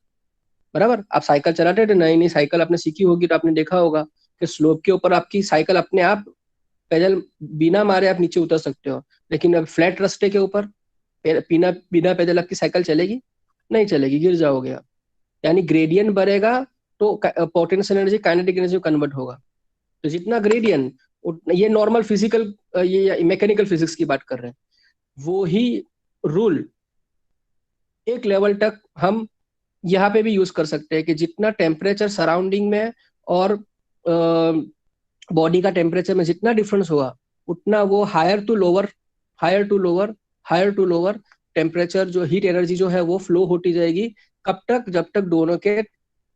बराबर? आप साइकिल चलाते थे, नई नई साइकिल आपने सीखी होगी तो आपने देखा होगा कि स्लोप के ऊपर आपकी साइकिल अपने आप पेडल बिना मारे आप नीचे उतर सकते हो, लेकिन अब फ्लैट रास्ते के ऊपर बिना बिना पेडल आपकी साइकिल चलेगी? नहीं चलेगी, गिर जाओगे आप। यानी ग्रेडियंट बढ़ेगा तो पोटेंशियल एनर्जी काइनेटिक एनर्जी में कन्वर्ट होगा। तो जितना ग्रेडियंट, ये नॉर्मल फिजिकल, ये मैकेनिकल फिजिक्स की बात कर रहे हैं, वो ही रूल एक लेवल तक हम यहाँ पे भी यूज कर सकते हैं कि जितना टेम्परेचर सराउंडिंग में और बॉडी का टेम्परेचर में जितना डिफरेंस होगा उतना वो higher to lower, higher to lower, higher to lower temperature, जो हीट एनर्जी जो है वो फ्लो होती जाएगी। कब तक? जब तक दोनों के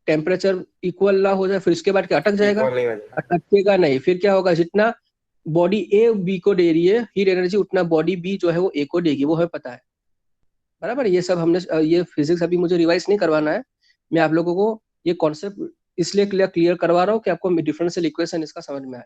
टेम्परेचर इक्वल ना हो जाए, फिर इसके बाद क्या अटक जाएगा? इक्वल नहीं हो जाएगा। अटकेगा नहीं। फिर क्या होगा, जितना बॉडी ए बी को दे रही है हीट एनर्जी उतना बॉडी बी जो है वो ए को देगी, वो हमें पता है, बराबर? ये सब हमने ये फिजिक्स अभी मुझे रिवाइज नहीं करवाना है, मैं आप लोगों को ये कॉन्सेप्ट इसलिए क्लियर करवा रहा हूँ कि आपको डिफरेंशियल इक्वेशन इसका समझ में आए।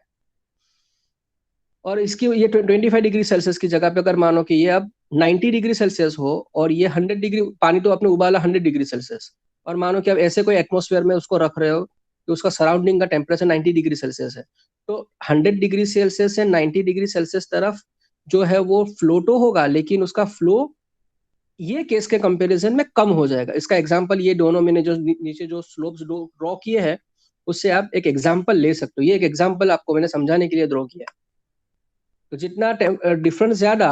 और इसकी ये 25 डिग्री सेल्सियस की जगह पे अगर मानो कि ये अब 90 डिग्री सेल्सियस हो और ये 100 डिग्री, पानी तो आपने उबाला 100 डिग्री सेल्सियस, और मानो कि आप ऐसे कोई एटमोस्फेयर में उसको रख रहे हो कि उसका सराउंडिंग का टेम्परेचर 90 डिग्री सेल्सियस है, तो 100 डिग्री सेल्सियस से 90 डिग्री सेल्सियस तरफ जो है वो फ्लो तो होगा, लेकिन उसका फ्लो ये केस के कंपैरिजन में कम हो जाएगा। इसका एग्जांपल ये दोनों मैंने जो नीचे जो स्लोप्स ड्रॉ किए हैं उससे आप एक एग्जांपल ले सकते हो। ये एक एग्जांपल आपको मैंने समझाने के लिए ड्रॉ किया है। तो जितना डिफरेंस ज्यादा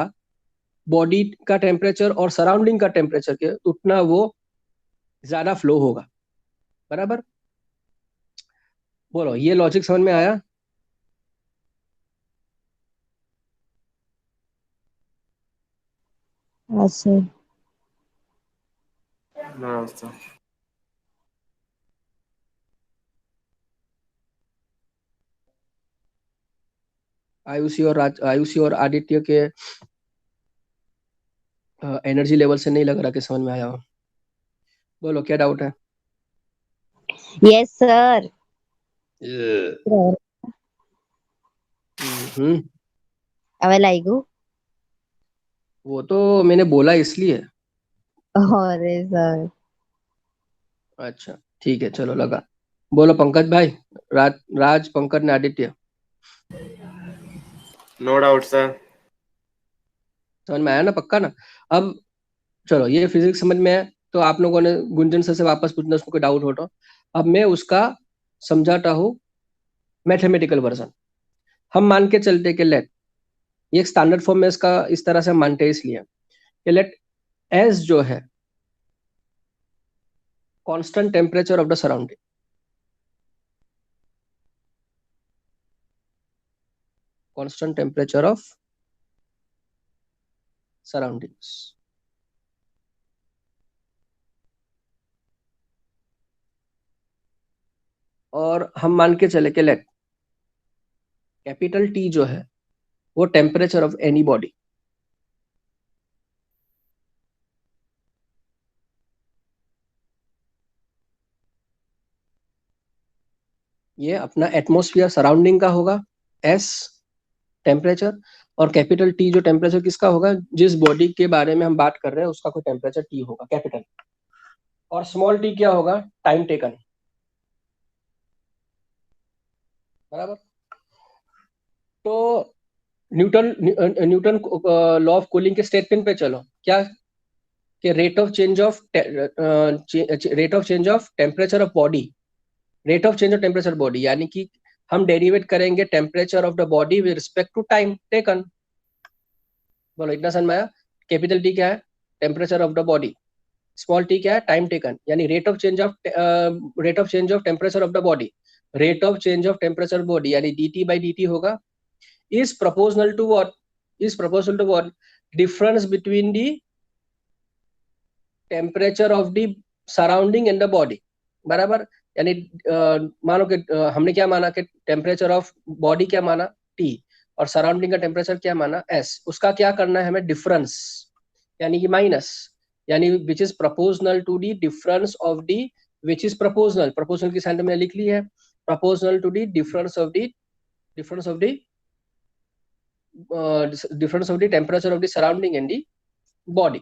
बॉडी का टेम्परेचर और सराउंडिंग का टेम्परेचर के, उतना वो ज्यादा फ्लो होगा, बराबर? बोलो, ये लॉजिक समझ में आया? हाँ सर। हाँ सर। आयुषी और आदित्य के एनर्जी लेवल से नहीं लग रहा कि समझ में आया हो। बोलो, क्या डाउट है? Yes sir. अब लाइगो। वो तो मैंने बोला इसलिए। अरे सर। अच्छा ठीक है, चलो लगा। बोलो पंकज भाई, राज पंकज ने आदित्य, नो डाउट सर। समझ में आया ना? पक्का ना? अब चलो, ये फिजिक्स समझ में है तो आप लोगों ने गुंजन सर से वापस पूछना उसको कोई डाउट हो तो। अब मैं उसका समझाता हूँ मैथमेटिकल वर्जन। हम मान के चलते कि लेट, ये एक स्टैंडर्ड फॉर्म में इसका इस तरह से हम मानते हैं इसलिए कि लेट एस जो है constant temperature of the surrounding, constant temperature of surroundings. और हम मान के चले कि लेट कैपिटल टी जो है वो टेम्परेचर ऑफ एनी बॉडी, ये अपना एटमॉस्फेयर सराउंडिंग का होगा एस टेम्परेचर, और कैपिटल टी जो टेम्परेचर किसका होगा, जिस बॉडी के बारे में हम बात कर रहे हैं उसका कोई टेम्परेचर टी होगा कैपिटल, और स्मॉल टी क्या होगा, टाइम टेकन, बराबर? तो न्यूटन लॉ ऑफ कूलिंग के स्टेटमेंट पे चलो, क्या कि rate of change of temperature of body, rate of change of temperature body, यानी कि हम डेरिवेट करेंगे temperature of the body with respect to time taken. बोलो, इतना समझ में आया? कैपिटल टी क्या है, temperature of the body, small t क्या है, टाइम टेकन, यानी rate of change of temperature of the body, rate of change of temperature body यानी dt by dt होगा is proportional to what, difference between the temperature of the surrounding in the body, बराबर। यानी मानो कि हमने क्या माना कि टेम्परेचर ऑफ बॉडी क्या माना, T, और सराउंडिंग का टेम्परेचर क्या माना, S। उसका क्या करना है हमें, डिफरेंस, यानी कि माइनस, यानी which is proportional to the difference of the, which is proportional, proportional की साइन मैंने लिख ली है, proportional to the difference of the, difference of the difference of the temperature of the surrounding in the body,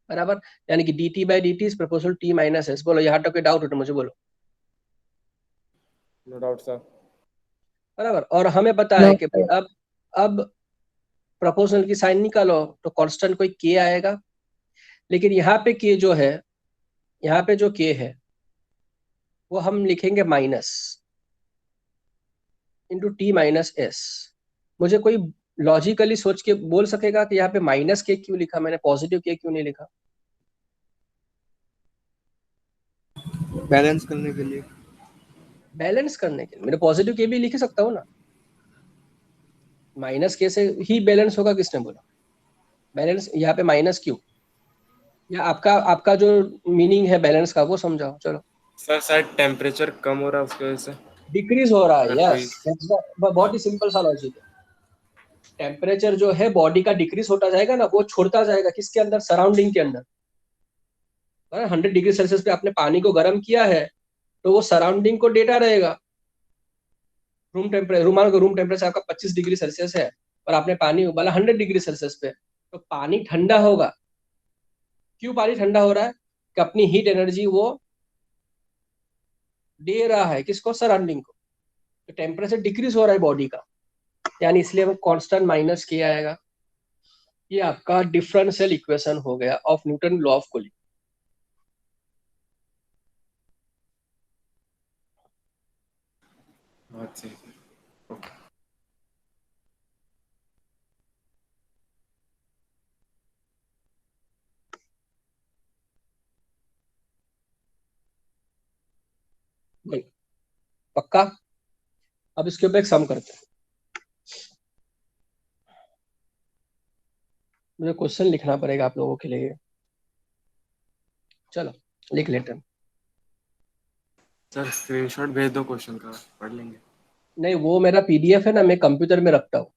बराबर। यानी कि dt by dt is proportional t minus s। बोलो यहाँ तक कोई डाउट हो तो मुझे बोलो। No doubt sir. बराबर। और हमें पता है No, कि भाई sir. अब प्रोपोर्शनल की साइन निकालो तो कांस्टेंट कोई k आएगा, लेकिन यहाँ पे k जो है, यहाँ पे जो k है वो हम लिखेंगे minus into T minus S. मुझे कोई लॉजिकली सोच के बोल सकेगा कि यहाँ पे माइनस के क्यों लिखा मैंने, पॉजिटिव के क्यों नहीं लिखा? बैलेंस करने के लिए। बैलेंस करने के लिए मैंने पॉजिटिव के भी लिख ही सकता हूँ ना, माइनस के से ही बैलेंस होगा, किसने बोला? बैलेंस यहाँ पे माइनस क्यों? या आपका आपका जो मीनिंग है बैलेंस का वो समझाओ चलो। सर शायद टेम्परेचर कम हो रहा है उसकी वजह से। डिक्रीज हो रहा है, अगर कोई यस, बहुत ही सिंपल सा लॉजिक है। टेम्परेचर जो है बॉडी का डिक्रीज होता जाएगा ना, वो छोड़ता जाएगा किसके अंदर, सराउंडिंग के अंदर। 100 डिग्री सेल्सियस पे आपने पानी को गर्म किया है तो वो सराउंडिंग को देता रहेगा। रूम टेम्परेचर आपका 25 डिग्री सेल्सियस है और आपने पानी उबाला 100 डिग्री सेल्सियस पे, तो पानी ठंडा होगा। क्यों पानी ठंडा हो रहा है? कि अपनी हीट एनर्जी वो दे रहा है किसको, सराउंडिंग को। तो टेम्परेचर डिक्रीज हो रहा है बॉडी का, यानी इसलिए वो कांस्टेंट माइनस के आएगा। ये आपका डिफरेंशियल इक्वेशन हो गया of Newton law of cooling. बहुत सही सर। ओके। पक्का? अब इसके ऊपर एक सम करते हैं। मुझे क्वेश्चन लिखना पड़ेगा आप लोगों के लिए, चलो लिख लेते हैं। सर स्क्रीनशॉट भेज दो क्वेश्चन का, पढ़ लेंगे। नहीं, वो मेरा पीडीएफ है ना, मैं कंप्यूटर में रखता हूँ,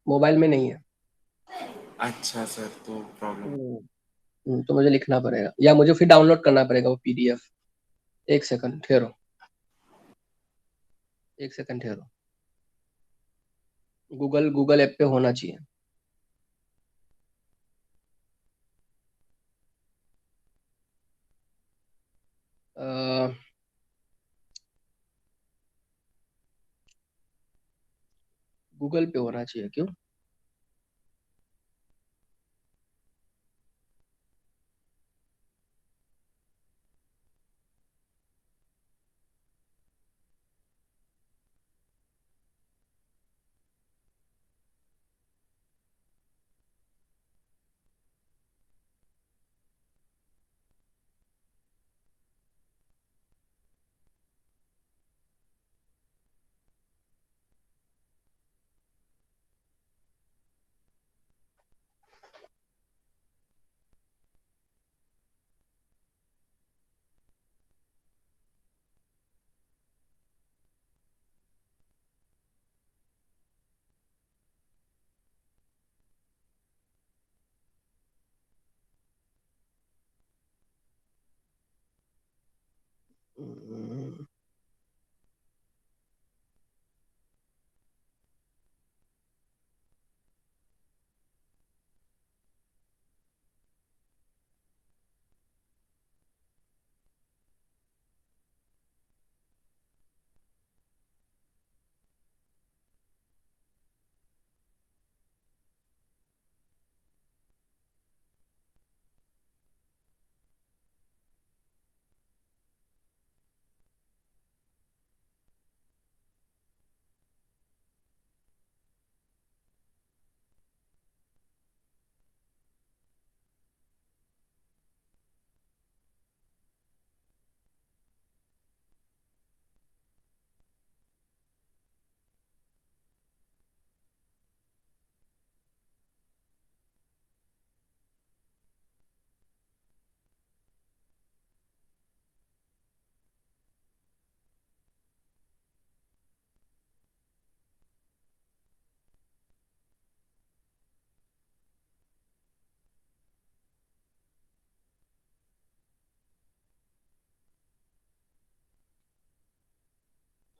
मोबाइल में नहीं है। अच्छा सर, तो प्रॉब्लम। तो मुझे लिखना पड़ेगा या मुझे फिर डाउनलोड करना पड़ेगा वो पीडीएफ। एक सेकंड ठहरो, एक सेकंड ठहरो, गूगल गूगल ऐप पे होना चाहिए। गूगल पे होना चाहिए, क्यों?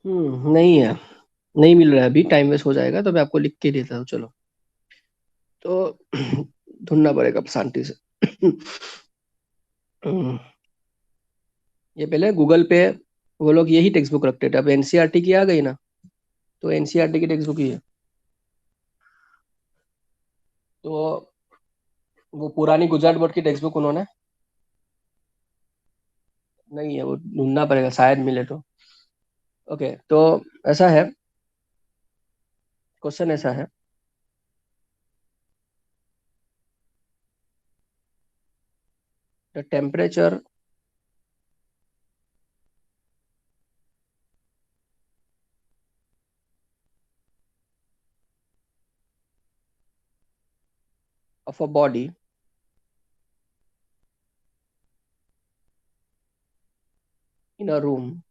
नहीं है, नहीं मिल रहा है अभी, टाइम वेस्ट हो जाएगा, तो मैं आपको लिख के देता हूँ। चलो, तो ढूंढना पड़ेगा शांति से। हम्म, ये पहले गूगल पे वो लोग यही टेक्स्ट बुक रखते थे, अब एनसीईआरटी की आ गई ना, तो एनसीईआरटी की टेक्स्ट बुक ही है। तो वो पुरानी गुजरात बोर्ड की टेक्स्ट बुक उन्होंने, नहीं है, वो ढूंढना पड़ेगा, शायद मिले तो। ओके, तो ऐसा है, क्वेश्चन ऐसा है, the temperature of a body in a room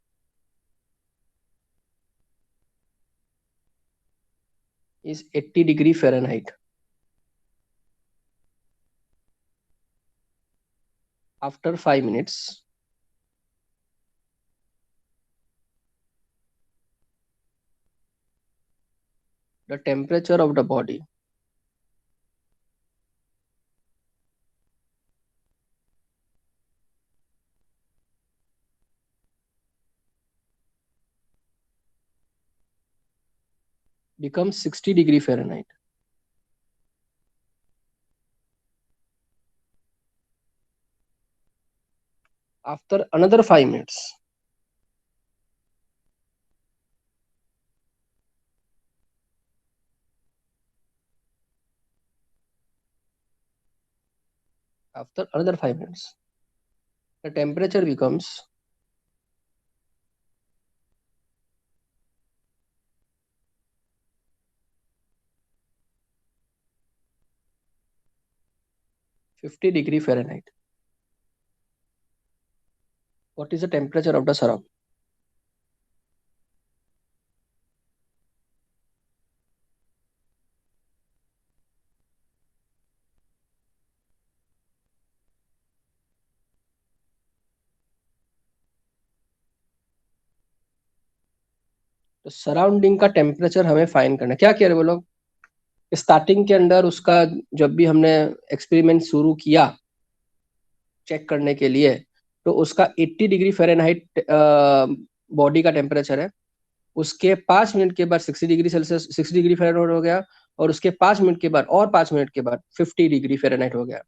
is 80 degree Fahrenheit. After 5 minutes, the temperature of the body becomes 60 degree Fahrenheit. After another 5 minutes, after another 5 minutes, the temperature becomes 50 degree Fahrenheit. What is the temperature of the surrounding? तो surrounding का temperature हमें find करना है। क्या कह रहे वो लोग, स्टार्टिंग के अंदर उसका, जब भी हमने एक्सपेरिमेंट शुरू किया चेक करने के लिए, तो उसका 80 डिग्री फ़ारेनहाइट बॉडी का टेम्परेचर है। उसके 5 मिनट के बाद 60 डिग्री सेल्सियस, 60 डिग्री फ़ारेनहाइट हो गया, और उसके 5 मिनट के बाद और 5 मिनट के बाद 50 डिग्री फ़ारेनहाइट हो गया।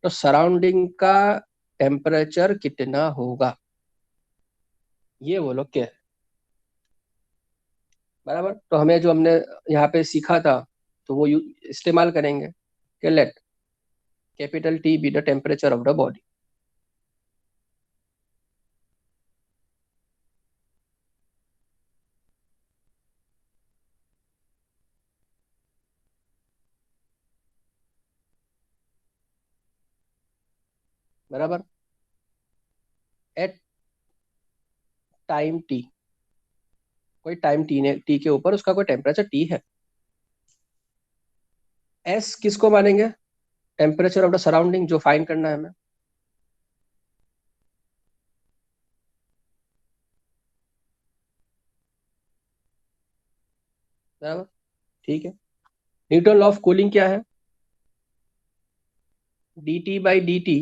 तो सराउंडिंग का टेम्परेचर कितना होगा, ये वो लोग कह, बराबर। तो हमें जो हमने यहाँ पे सीखा था, तो वो इस्तेमाल करेंगे कि let capital T be the temperature of the body. बराबर, एट टाइम टी, कोई टाइम टी ने, टी के ऊपर उसका कोई टेम्परेचर टी है। एस किसको मानेंगे, टेम्परेचर ऑफ द सराउंडिंग, जो फाइंड करना है हमें। बराबर, ठीक है। न्यूटन लॉ ऑफ कूलिंग क्या है, d t by d t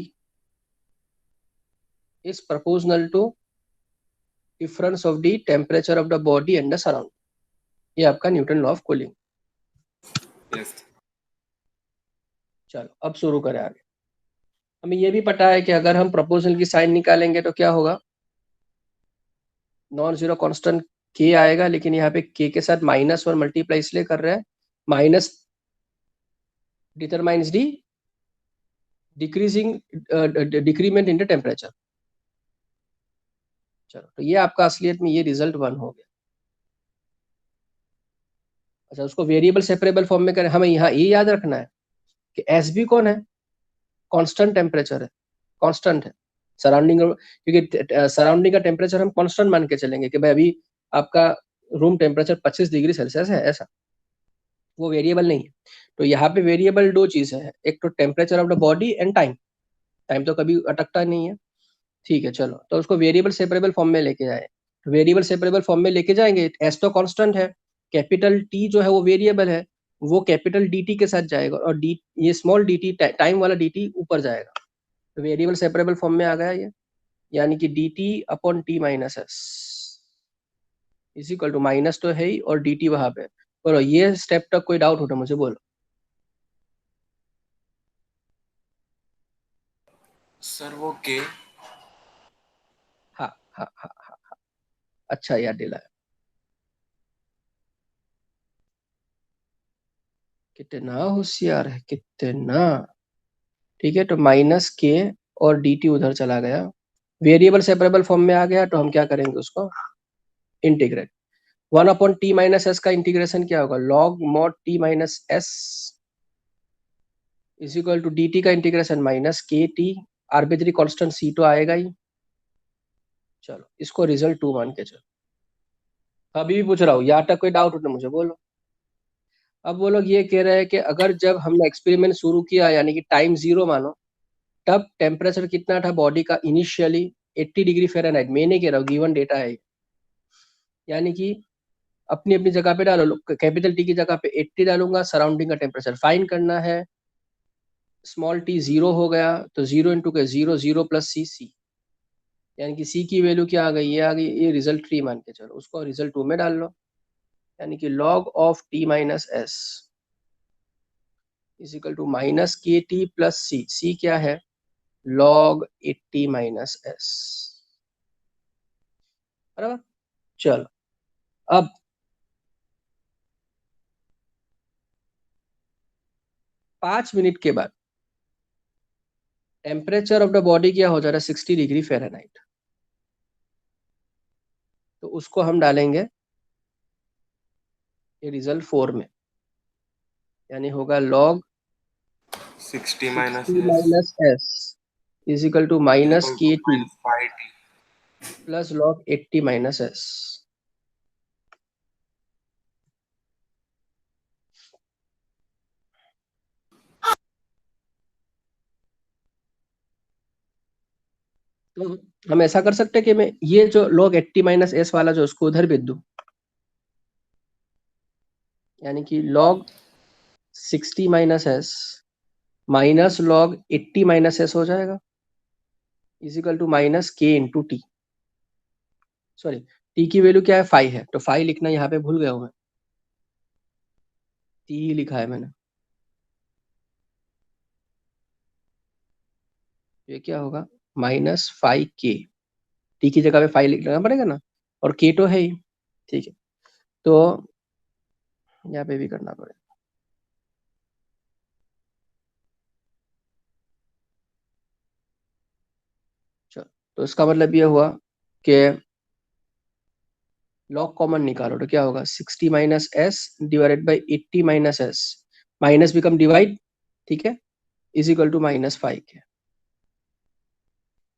is proportional to difference of the temperature of the body and the surrounding. ये आपका Newton law of cooling. Yes. चलो अब शुरू करें आगे। हमें ये भी पता है कि अगर हम प्रपोर्शनल की साइन निकालेंगे तो क्या होगा, नॉन जीरो कांस्टेंट के आएगा, लेकिन यहाँ पे के के साथ -1 मल्टीप्लाई इसलिए कर रहे हैं, minus determines the decreasing decrement in the temperature. चलो, तो ये आपका असलियत में ये रिजल्ट 1 हो गया। अच्छा, उसको वेरिएबल सेपरेबल फॉर्म में करें, हमें यहाँ ये याद रखना है कि एस बी कौन है, कांस्टेंट टेम्परेचर है, कांस्टेंट है सराउंडिंग, क्योंकि सराउंडिंग का टेम्परेचर हम कांस्टेंट मान के चलेंगे कि भाई अभी आपका रूम टेम्परेचर 25 डिग्री सेल्सियस है, ऐसा, वो वेरिएबल नहीं है। तो यहाँ पे वेरिएबल दो चीजें हैं, एक तो temperature of the body and time, time तो कभी अटकता नहीं है। ठीक है, चलो, तो उसको वेरिएबल सेपरेबल फॉर्म में लेके आए। वेरिएबल सेपरेबल फॉर्म में लेके जाएंगे, एस तो कांस्टेंट है, कैपिटल टी जो है वो वेरिएबल है, वो कैपिटल dt के साथ जाएगा और डी ये स्मॉल dt टाइम वाला dt ऊपर जाएगा, तो वेरिएबल सेपरेबल फॉर्म में आ गया ये, यानी कि dt upon t minus S is equal to minus तो है ही और dt वहां पे। बोलो ये स्टेप तक कोई डाउट हो तो मुझे बोलो। सर वो के हाँ हाँ हाँ हाँ हाँ, अच्छा याद दिलाया, कितना होशियार है कितना। ठीक है, तो माइनस के और dt उधर चला गया, वेरिएबल सेपरेबल फॉर्म में आ गया, तो हम क्या करेंगे उसको इंटीग्रेट। 1/t माइनस एस का इंटीग्रेशन क्या होगा, log mod t minus S is equal to dt का integration minus k t, arbitrary constant c तो आएगा ही। चलो इसको रिजल्ट 2 मान के चलो। अभी भी पूछ रहा हूँ, यहाँ तक कोई डाउट हो तो मुझे बोलो। अब वो लोग ये कह रहे हैं कि अगर जब हमने एक्सपेरिमेंट शुरू किया यानी कि टाइम 0 मानो, तब टेम्परेचर कितना था बॉडी का इनिशियली 80 डिग्री फ़ारेनहाइट। मैं नहीं कह रहा हूँ, गिवन डेटा है, यानी कि अपनी अपनी जगह पे डालो, कैपिटल टी की जगह पे 80 डालूंगा, सराउंडिंग का टेम्परेचर फाइन करना है, स्मॉल टी 0 हो गया तो 0 इंटू के 0 0 प्लस सी सी, यानी कि सी की वैल्यू क्या आ गई, ये आ गई, ये रिजल्ट 3 मान के चलो, उसको रिजल्ट 2 में डाल लो, यानी कि log of t minus S is equal to minus k t plus c, c क्या है log 80 माइनस एस, बराबर। चलो अब 5 मिनट के बाद टेम्परेचर ऑफ द बॉडी क्या हो जा रहा है 60 डिग्री फ़ारेनहाइट, तो उसको हम डालेंगे ये रिजल्ट 4 में, यानी होगा log 60 minus 60 S minus S is equal to minus equal to के T minus 5t। Plus log 80 minus S. तो हम ऐसा कर सकते हैं कि मैं ये जो log 80 माइनस एस वाला जो उसको उधर भेज दूं, यानी कि log 60 minus s minus log 80 minus S हो जाएगा is equal to minus k into T. Sorry, T की वैल्यू क्या है 5 है, तो 5 लिखना यहाँ पे भूल गया हूँ मैं, टी ही लिखा है मैंने। ये क्या होगा माइनस 5k, टी की जगह पे 5 लिखना पड़ेगा ना, और के तो है ही, ठीक है, तो यहाँ पे भी करना पड़ेगा। चलो, तो इसका मतलब ये हुआ कि लॉग कॉमन निकालो तो क्या होगा 60 minus S divided by 80 minus s, minus become divide, ठीक है, is equal to minus 5k,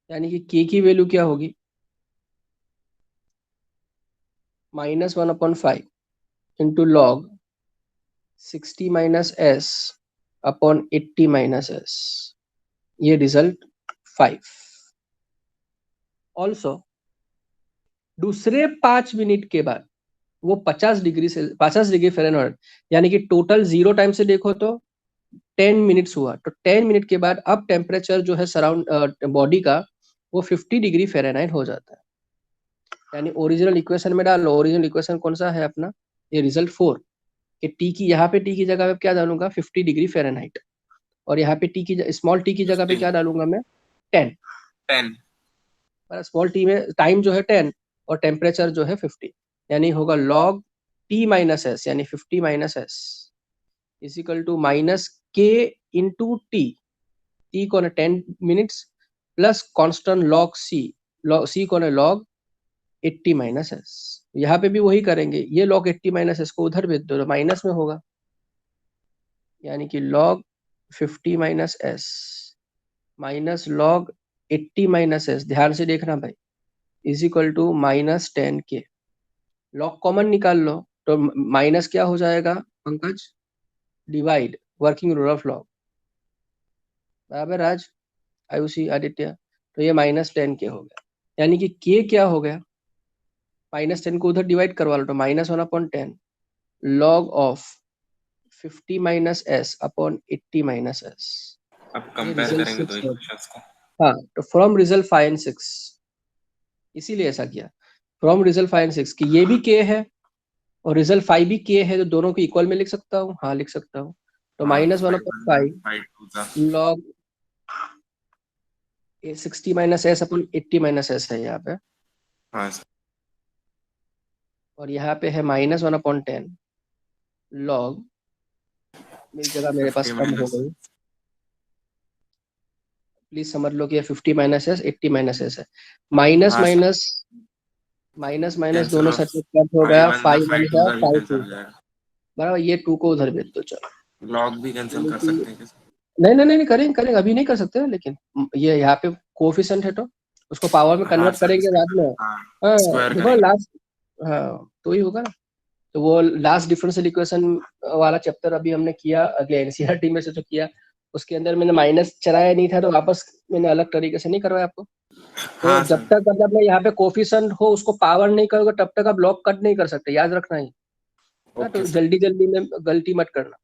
यानी कि k की वैल्यू क्या होगी -1/5 into log 60 minus S upon 80 minus S, ये रिजल्ट 5। ऑल्सो दूसरे 5 मिनट के बाद वो 50 डिग्री फ़ारेनहाइट, यानी कि टोटल 0 टाइम से देखो तो 10 मिनट्स हुआ, तो 10 मिनट के बाद अब टेम्परेचर जो है सराउंड बॉडी का वो 50 डिग्री फ़ारेनहाइट हो जाता है, यानी ओरिजिनल इक्वेशन में डालो, ओरिजिनल इक्वेशन कौन सा है अपना, ये रिजल्ट 4, कि टी की यहाँ पे टी की जगह पे क्या डालूंगा 50 डिग्री फ़ारेनहाइट, और यहाँ पे टी की स्मॉल टी की जगह पे 50 क्या डालूंगा मैं 10, 10 स्मॉल टी में टाइम जो है 10 और टेम्परेचर जो है 50, यानी होगा log t माइनस एस यानी 50 minus S is equal to minus k into t, t कौन है 10 minutes plus constant log c, log c कौन है log 80 माइनस एस। यहाँ पे भी वही करेंगे, ये log 80 माइनस एस को उधर भेज दो तो माइनस में होगा, यानी कि log 50 minus s minus log 80 minus s, ध्यान से देखना भाई, is equal to -10k। Log common निकाल लो तो माइनस क्या हो जाएगा Pankaj, divide, working rule of log, बराबर राज, आयुषी, आदित्य, तो ये -10k हो गया, यानी कि k क्या हो गया -10 को उधर डिवाइड करवा लो तो -1/10 log of 50 - s upon 80 - s। अब ये कंपेयर result करेंगे 6 दो है। इक्वेशंस को। हाँ, तो फ्रॉम रिजल्ट 5 एंड 6, इसीलिए ऐसा किया। फ्रॉम रिजल्ट 5 एंड 6 कि ये भी k है और रिजल्ट 5 भी k है, तो दोनों को इक्वल में लिख सकता हूँ। हाँ, लिख सकता हूँ। तो हाँ, -1/5 5 2 था। log 60 - s upon 80 - s है यहाँ पे, हाँ सर। और यहाँ पे है -1/10 log, मेरी जगह मेरे पास 50 कम हो माइनस। गई, प्लीज समझ लो कि ये 50 - s 80 - s है। माइनस हाँ sir, minus minus minus cancel दोनों ऑफ साइड में कट हो 5 गया, 1 5 5 1 2 का का भी 5 कैंसिल 2 हो जाएगा। बराबर। ये 2 को उधर भेज दो, चलो। लॉग भी कैंसिल कर सकते हैं क्या? नहीं नहीं नहीं, करेंगे करेंगे, अभी नहीं कर सकते, लेकिन ये यहाँ पे कोफिशिएंट है तो उसको पावर में हाँ कन्वर्ट सर, करेंगे बाद में। हाँ, हाँ, स्क्वायर देखो करेंगे। लास्ट, हाँ तो ही होगा ना। तो वो लास्ट डिफरेंशियल इक्वेशन वाला चैप्टर अभी हमने किया, अगले एनसीईआरटी में से जो किया, उसके अंदर मैंने माइनस चलाया नहीं था, तो वापस मैंने अलग तरीके से नहीं करवाया आपको। तो हाँ जब सर। तक मतलब मैं यहाँ पे कोफिशिएंट हो उसको पावर नहीं करोगे तब तक आप लॉग कट नहीं कर सकते, याद रखना ही। हाँ, ओके तो सर। जल्दी जल्दी में गलती मत करना।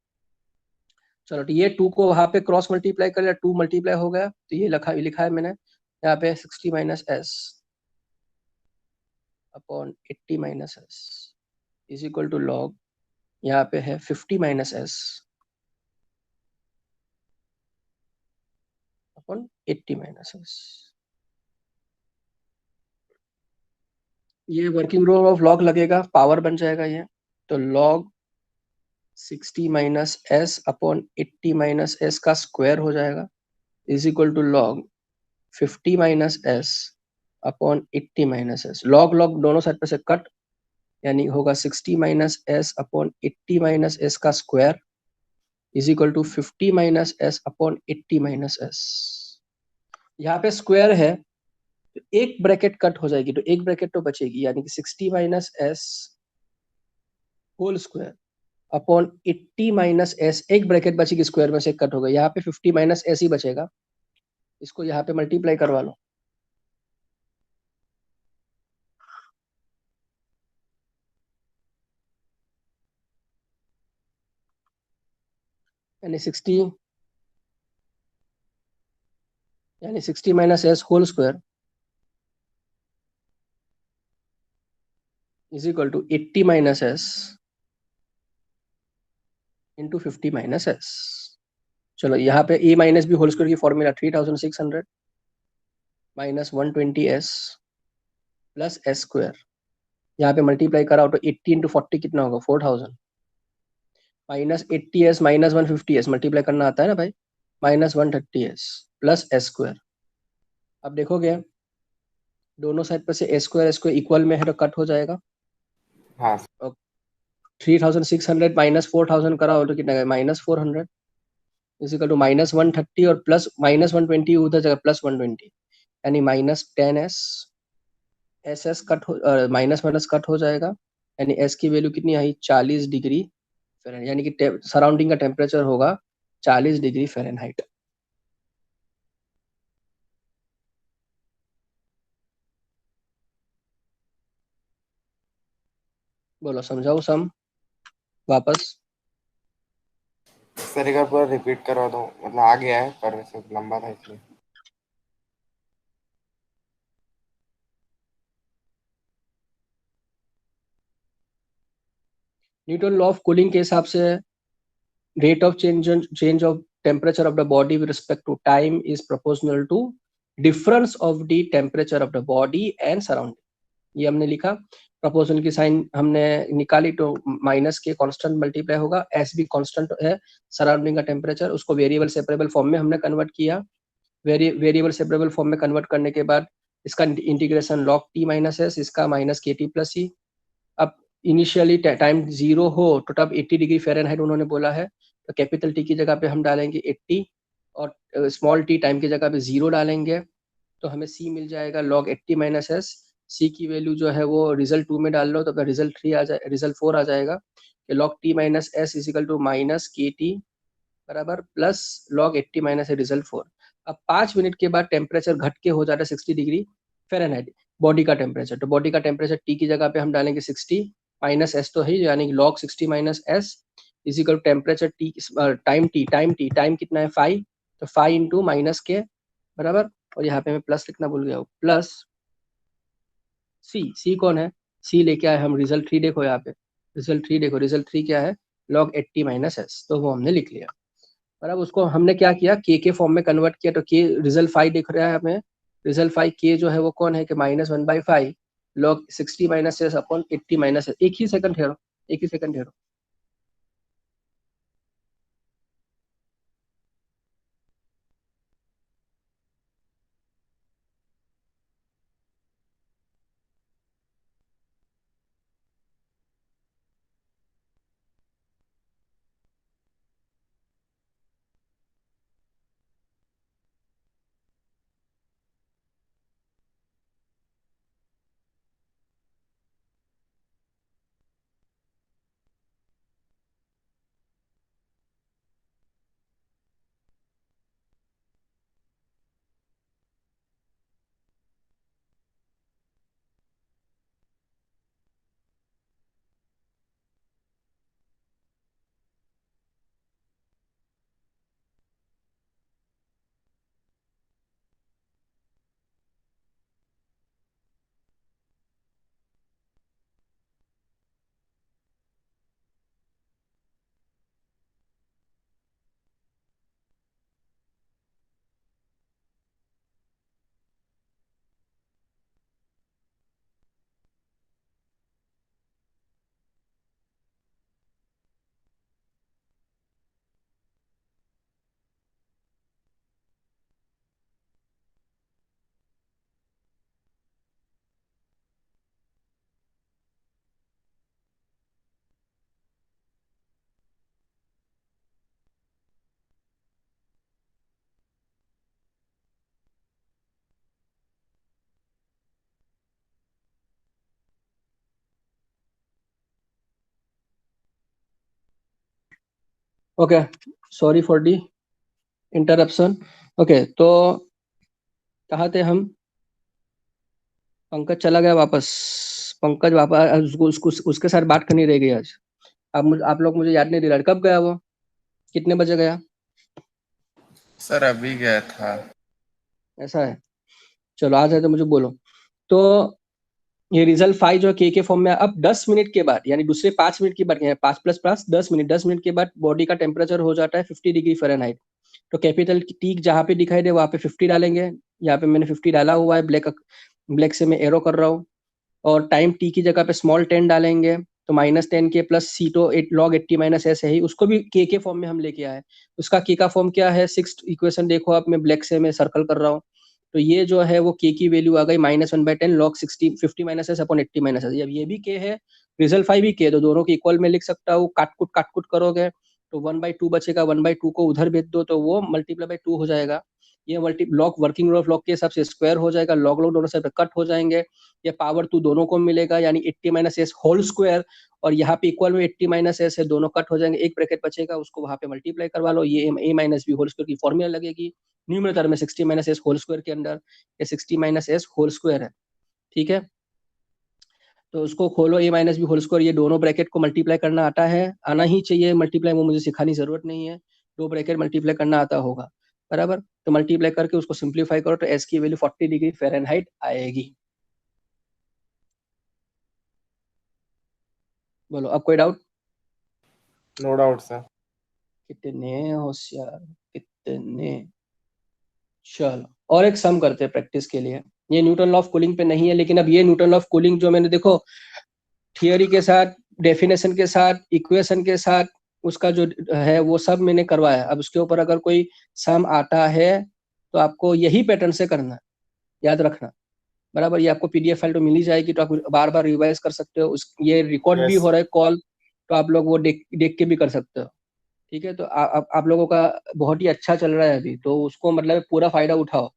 चलो, तो ये 2 को वहां पे क्रॉस मल्टीप्लाई कर लिया, 2 मल्टीप्लाई हो गया, तो ये लिखा है मैंने यहाँ पे 60 - s upon 80 - s is equal to log, यहाँ पे है 50 - s अपॉन 80 - s। ये वर्किंग रूल ऑफ लॉग लगेगा, पावर बन जाएगा ये। तो लॉग 60 - s अपॉन 80 - s का स्क्वायर हो जाएगा, is equal to log 50 - s upon 80 - s। Log log दोनों साइड पे से कट, यानी होगा 60 - s अपॉन 80 - s का square is equal to 50 - s upon 80 - s। यहाँ पे स्क्वायर है तो एक ब्रैकेट कट हो जाएगी, तो एक ब्रैकेट तो बचेगी, यानी कि 60 - s whole square upon 80 - s, एक ब्रैकेट बचेगी स्क्वायर में से कट हो गई, यहाँ पे 50 - s ही बचेगा। इसको यहाँ पे मल्टीप्लाई करवा लो, यानी 60 - s whole square is equal to 80 - s into 50 - s। चलो, यहाँ पे a minus B whole square की formula 3600 minus 120s plus s square, यहाँ पे मल्टीप्लाई कराओ तो 80 इंटू 40 कितना होगा, 4000 minus 80s minus 150s, multiply करना आता है ना भाई, minus 130s plus s square. अब देखोगे दोनों साइड पर से s स्क्वायर इक्वल में है तो कट हो जाएगा। हाँ। 3600 माइनस 4000 कराओ तो कितना, -400 इजिकल टू -130 और प्लस -120 उधर जगह प्लस 120, यानी -10s। एस कट हो, माइनस माइनस कट हो जाएगा, यानी एस की वैल्यू कितनी आई, 40 डिग्री फ़ारेनहाइट, यानी कि सराउंडिंग का टेम्परेचर होगा 40 डिग्री फ़ारेनहाइट। बोलो, समझाओ सम वापस। सर एक बार पूरा रिपीट करवा दो, मतलब आ गया है पर वैसे लंबा था इसलिए। न्यूटन लॉ ऑफ कूलिंग के हिसाब से rate of change of temperature of the body with respect to time is proportional to difference of the temperature of the body and surrounding। ये हमने लिखा, प्रोपोर्शनल की साइन हमने निकाली तो माइनस के कांस्टेंट मल्टीप्लाई होगा, एस भी कांस्टेंट है, सराउंडिंग का टेम्परेचर, उसको वेरिएबल सेपरेबल फॉर्म में हमने कन्वर्ट किया। वेरिएबल सेपरेबल फॉर्म में कन्वर्ट करने के बाद इसका integration log t minus S, इसका माइनस के टी प्लस सी। अब इनिशियली टाइम 0 हो तो तब 80 डिग्री फ़ारेनहाइट उन्होंने बोला है, तो कैपिटल टी की जगह पे हम डालेंगे 80 और स्मॉल टी टाइम की जगह पे 0 डालेंगे, तो हमें c मिल जाएगा log 80 माइनस एस। सी की वैल्यू जो है वो रिजल्ट 2 में डाल लो तो रिजल्ट 3 आ जाए, रिजल्ट 4 आ जाएगा कि log t minus s is equal to minus k t बराबर प्लस log 80 माइनस रिजल्ट 4। अब 5 मिनट के बाद टेम्परेचर घट के हो जाता है 60 डिग्री फ़ारेनहाइट, बॉडी का टेम्परेचर, तो बॉडी का टेम्परेचर टी की जगह पे हम डालेंगे 60 माइनस एस तो है, यानी log 60 minus S is equal temperature T, time कितना है 5, तो 5 इंटू माइनस के बराबर, और यहाँ पे मैं प्लस लिखना भूल गया हूँ, प्लस सी कौन है, सी लेके आए हम रिजल्ट 3, देखो यहाँ पे रिजल्ट 3 क्या है, log 80 माइनस एस, तो वो हमने लिख लिया। और अब उसको हमने क्या किया, के फॉर्म में कन्वर्ट किया, तो के रिजल्ट 5 दिख रहा है हमें, रिजल्ट 5 के जो है वो कौन है कि -1/5 log 60 minus S upon 80 minus S. एक ही सेकंड ठहरो। Okay, sorry for the interruption. Okay, तो कहाँ थे हम, पंकज चला गया वापस, पंकज वापस, उसके साथ बात करनी रह गई आज। आप लोग मुझे याद नहीं दिला, कब गया वो, कितने बजे गया? सर अभी गया था। ऐसा है, चलो आ जाए तो मुझे बोलो। तो ये रिजल्ट 5 जो के फॉर्म में, अब 10 मिनट के बाद, यानी दूसरे 5 मिनट के बाद, 5 प्लस 5 10 मिनट के बाद बॉडी का टेम्परेचर हो जाता है 50 डिग्री फ़ारेनहाइट। तो कैपिटल टी जहाँ पे दिखाई दे वहाँ पे 50 डालेंगे, यहाँ पे मैंने 50 डाला हुआ है, ब्लैक से मैं एरो कर रहा हूँ, और टाइम टी की जगह पे स्मॉल 10 डालेंगे, तो -10 के प्लस सी, तो log 80 माइनस एस है ही, उसको भी के फॉर्म में हम लेके आए। उसका के का फॉर्म क्या है, 6th इक्वेशन देखो आप, मैं ब्लैक से मैं सर्कल कर रहा हूँ, तो ये जो है वो के की वैल्यू आ गई -1/10 log 60 50 minus S upon 80 minus S. अब ये भी के है, रिजल्ट 5 भी के, तो दोनों के इक्वल में लिख सकता हूँ, काट कुट करोगे तो 1/2 बचेगा, 1/2 को उधर भेज दो तो वो मल्टीप्लाई बाई 2 हो जाएगा। ये मल्टी लॉग वर्किंग लॉग के हिसाब से स्क्वायर हो जाएगा, लॉग दोनों साइड पे कट हो जाएंगे, ये पावर 2 दोनों को मिलेगा, यानी 80 माइनस एस होल स्क्वायर, और यहाँ पे इक्वल में 80 माइनस एस है, दोनों कट हो जाएंगे, एक ब्रैकेट बचेगा, उसको वहाँ पे मल्टीप्लाई करवा लो, ये ए माइनस बी होल स्क्वायर की फॉर्मूला लगेगी न्यूमरेटर में 60 माइनस एस होल स्क्वायर के अंदर, ये 60 माइनस एस होल स्क्वायर है, ठीक है। तो उसको खोलो, ए माइनस बी होल स्क्वायर, ये दोनों ब्रैकेट को मल्टीप्लाई करना आता है, आना ही चाहिए मल्टीप्लाई, वो मुझे सिखानी जरूरत नहीं है, दो ब्रैकेट मल्टीप्लाई करना आता होगा बराबर। तो मल्टीप्लाई करके उसको सिंप्लीफाई करो तो एस की वैल्यू 40 डिग्री फ़ारेनहाइट आएगी। बोलो, अब कोई डाउट? No doubt sir. कितने होशियार, कितने। चलो और एक सम करते हैं प्रैक्टिस के लिए, ये न्यूटन लॉ ऑफ कूलिंग पे नहीं है, लेकिन अब ये न्यूटन लॉ ऑफ कूलिंग जो मैंने देखो थियरी के साथ, डेफिनेशन के साथ, इक्वेशन के साथ, उसका जो है वो सब मैंने करवाया। अब उसके ऊपर अगर कोई सम आता है तो आपको यही पैटर्न से करना है, याद रखना बराबर। ये आपको पीडीएफ फाइल तो मिल ही जाएगी, तो आप बार बार रिवाइज कर सकते हो, उस ये रिकॉर्ड भी यस हो रहा है कॉल, तो आप लोग वो देख देख के भी कर सकते हो, ठीक है। तो आप लोगों का बहुत ही अच्छा चल रहा है अभी, तो उसको मतलब पूरा फायदा उठाओ।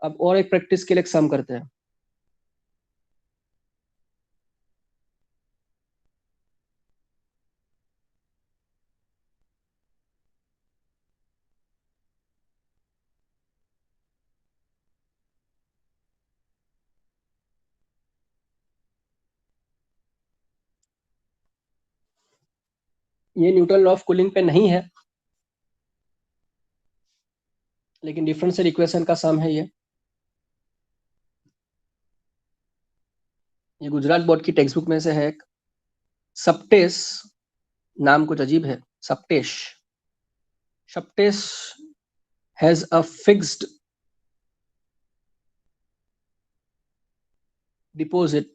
अब और एक प्रैक्टिस के लिए एक सम करते हैं। ये न्यूटन लॉ ऑफ कूलिंग पे नहीं है, लेकिन डिफरेंशियल इक्वेशन का सम है ये गुजरात बोर्ड की टेक्स्ट बुक में से है एक। सप्टेस नाम कुछ अजीब है, सप्टेश हैज अ फिक्स्ड डिपॉजिट।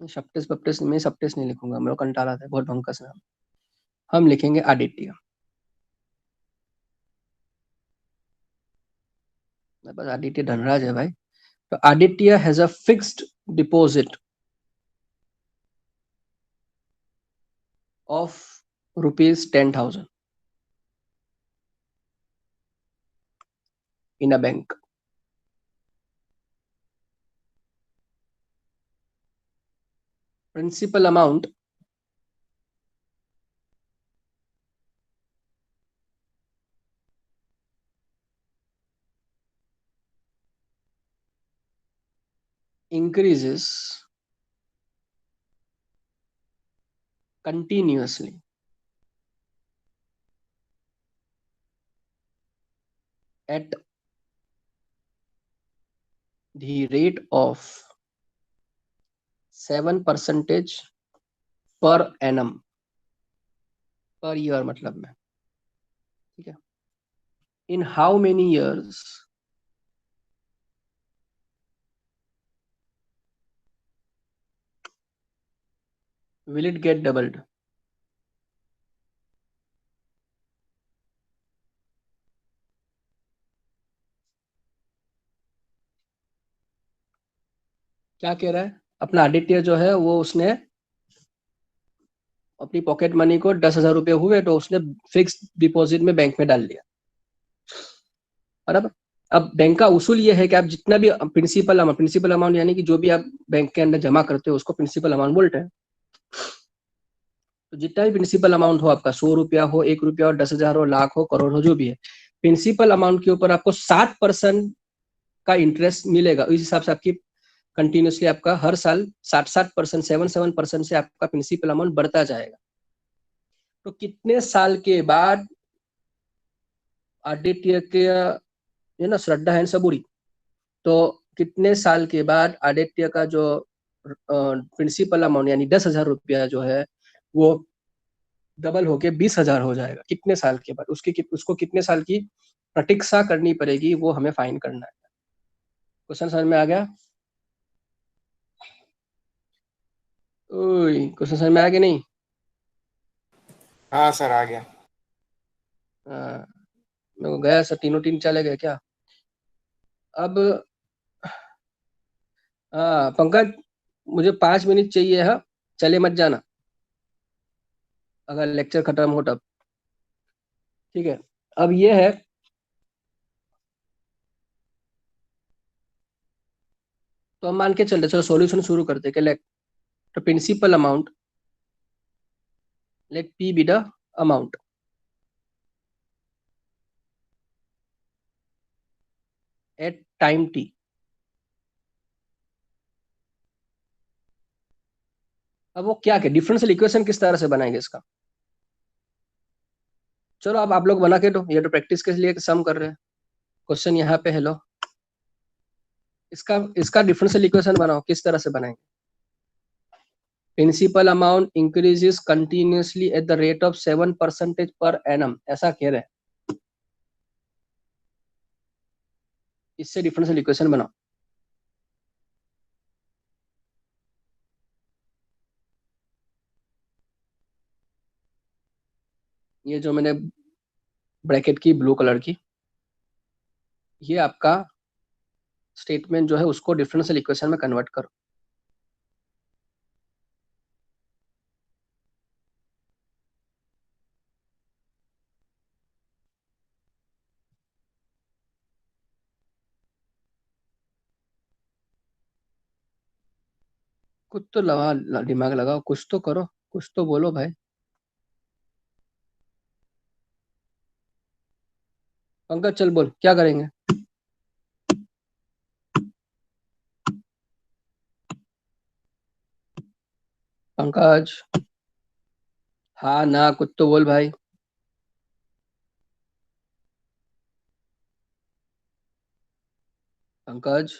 सप्टेस मैं सप्टेस नहीं लिखूंगा, मेरे को कंटाल आता है, बहुत भंकस नाम। हम लिखेंगे आदित्य। बस आदित्य धनराज है भाई। तो Aditya has a fixed deposit of rupees 10,000 in a bank. Principal amount increases continuously at the rate of 7% per annum, per year मतलब में, ठीक है। In how many years will it get doubled? क्या कह रहा है अपना आदित्य जो है, वो उसने अपनी पॉकेट मनी को 10,000 रुपये हुए तो उसने फिक्स डिपॉजिट में बैंक में डाल दिया। बराबर। अब बैंक का उसूल ये है कि आप जितना भी प्रिंसिपल अमाउंट यानी कि जो भी आप बैंक के अंदर जमा करते हो उसको प्रिंसिपल अमाउंट बोलते हैं। तो जितना भी प्रिंसिपल अमाउंट हो आपका, 100 रुपया हो, 1 रुपया हो, 10,000 हो, लाख हो, करोड़ हो, जो भी है, प्रिंसिपल अमाउंट के ऊपर आपको 7% का इंटरेस्ट मिलेगा। इस हिसाब से आपकी कंटिन्यूसली आपका हर साल 7% 7% से आपका प्रिंसिपल अमाउंट बढ़ता जाएगा। तो कितने साल के बाद आदित्य के, ये ना श्रद्धा है सबूरी, तो कितने साल के बाद आदित्य का जो प्रिंसिपल अमाउंट यानी 10,000 रुपया जो है वो डबल होके 20,000 हो जाएगा? कितने साल के बाद उसको कितने साल की प्रतीक्षा करनी पड़ेगी, वो हमें फाइंड करना है। क्वेश्चन समझ में आ गया? क्वेश्चन समझ में आ गया नहीं? हाँ सर आ गया। मेरे को गया सर, तीनों तीन चले गए क्या? अब पंकज मुझे 5 मिनट चाहिए है, चले मत जाना अगर लेक्चर खत्म हो तब, ठीक है। अब ये है, तो हम मान के चलते, चलो सॉल्यूशन शुरू करते कि लेट तो principal amount, let p be the amount at time t. अब वो क्या के डिफरेंशियल इक्वेशन किस तरह से बनाएंगे इसका? चलो अब आप लोग बना के दो, ये तो प्रैक्टिस के लिए सम कर रहे हैं। क्वेश्चन यहाँ पे है, लो इसका इसका डिफरेंशियल इक्वेशन बनाओ, किस तरह से बनाएंगे? Principal amount increases continuously at the rate of 7% per annum, ऐसा कह रहे हैं। इससे डिफरेंशियल इक्वेशन बनाओ। ये जो मैंने ब्रैकेट की ब्लू कलर की, ये आपका स्टेटमेंट जो है उसको डिफरेंशियल इक्वेशन में कन्वर्ट करो। कुछ तो दिमाग लगाओ, कुछ तो करो, कुछ तो बोलो भाई। पंकज चल बोल, क्या करेंगे? पंकज हाँ ना, कुछ तो बोल भाई। पंकज।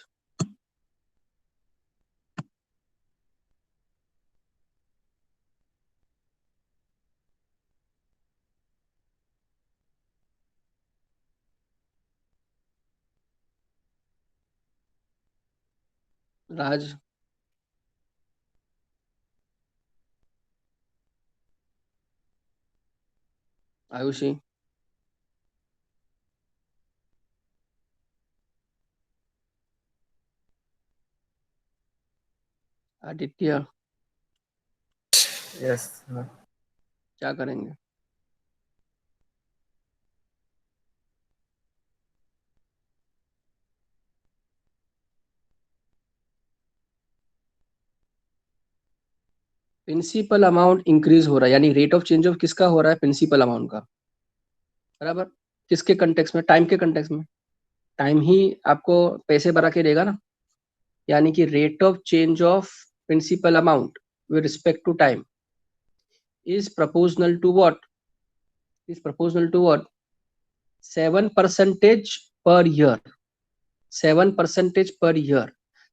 राज। आयुषी। आदित्य। यस। क्या करेंगे? प्रिंसिपल अमाउंट इंक्रीज हो रहा है, यानी रेट ऑफ चेंज ऑफ किसका हो रहा है? प्रिंसिपल अमाउंट का। बराबर। किसके कंटेक्स में? टाइम के कंटेक्स में। टाइम ही आपको पैसे बढ़ा के देगा ना। यानी कि rate of change of principal amount with respect to time is proportional to what? Is proportional to what? 7% per year. 7% per year.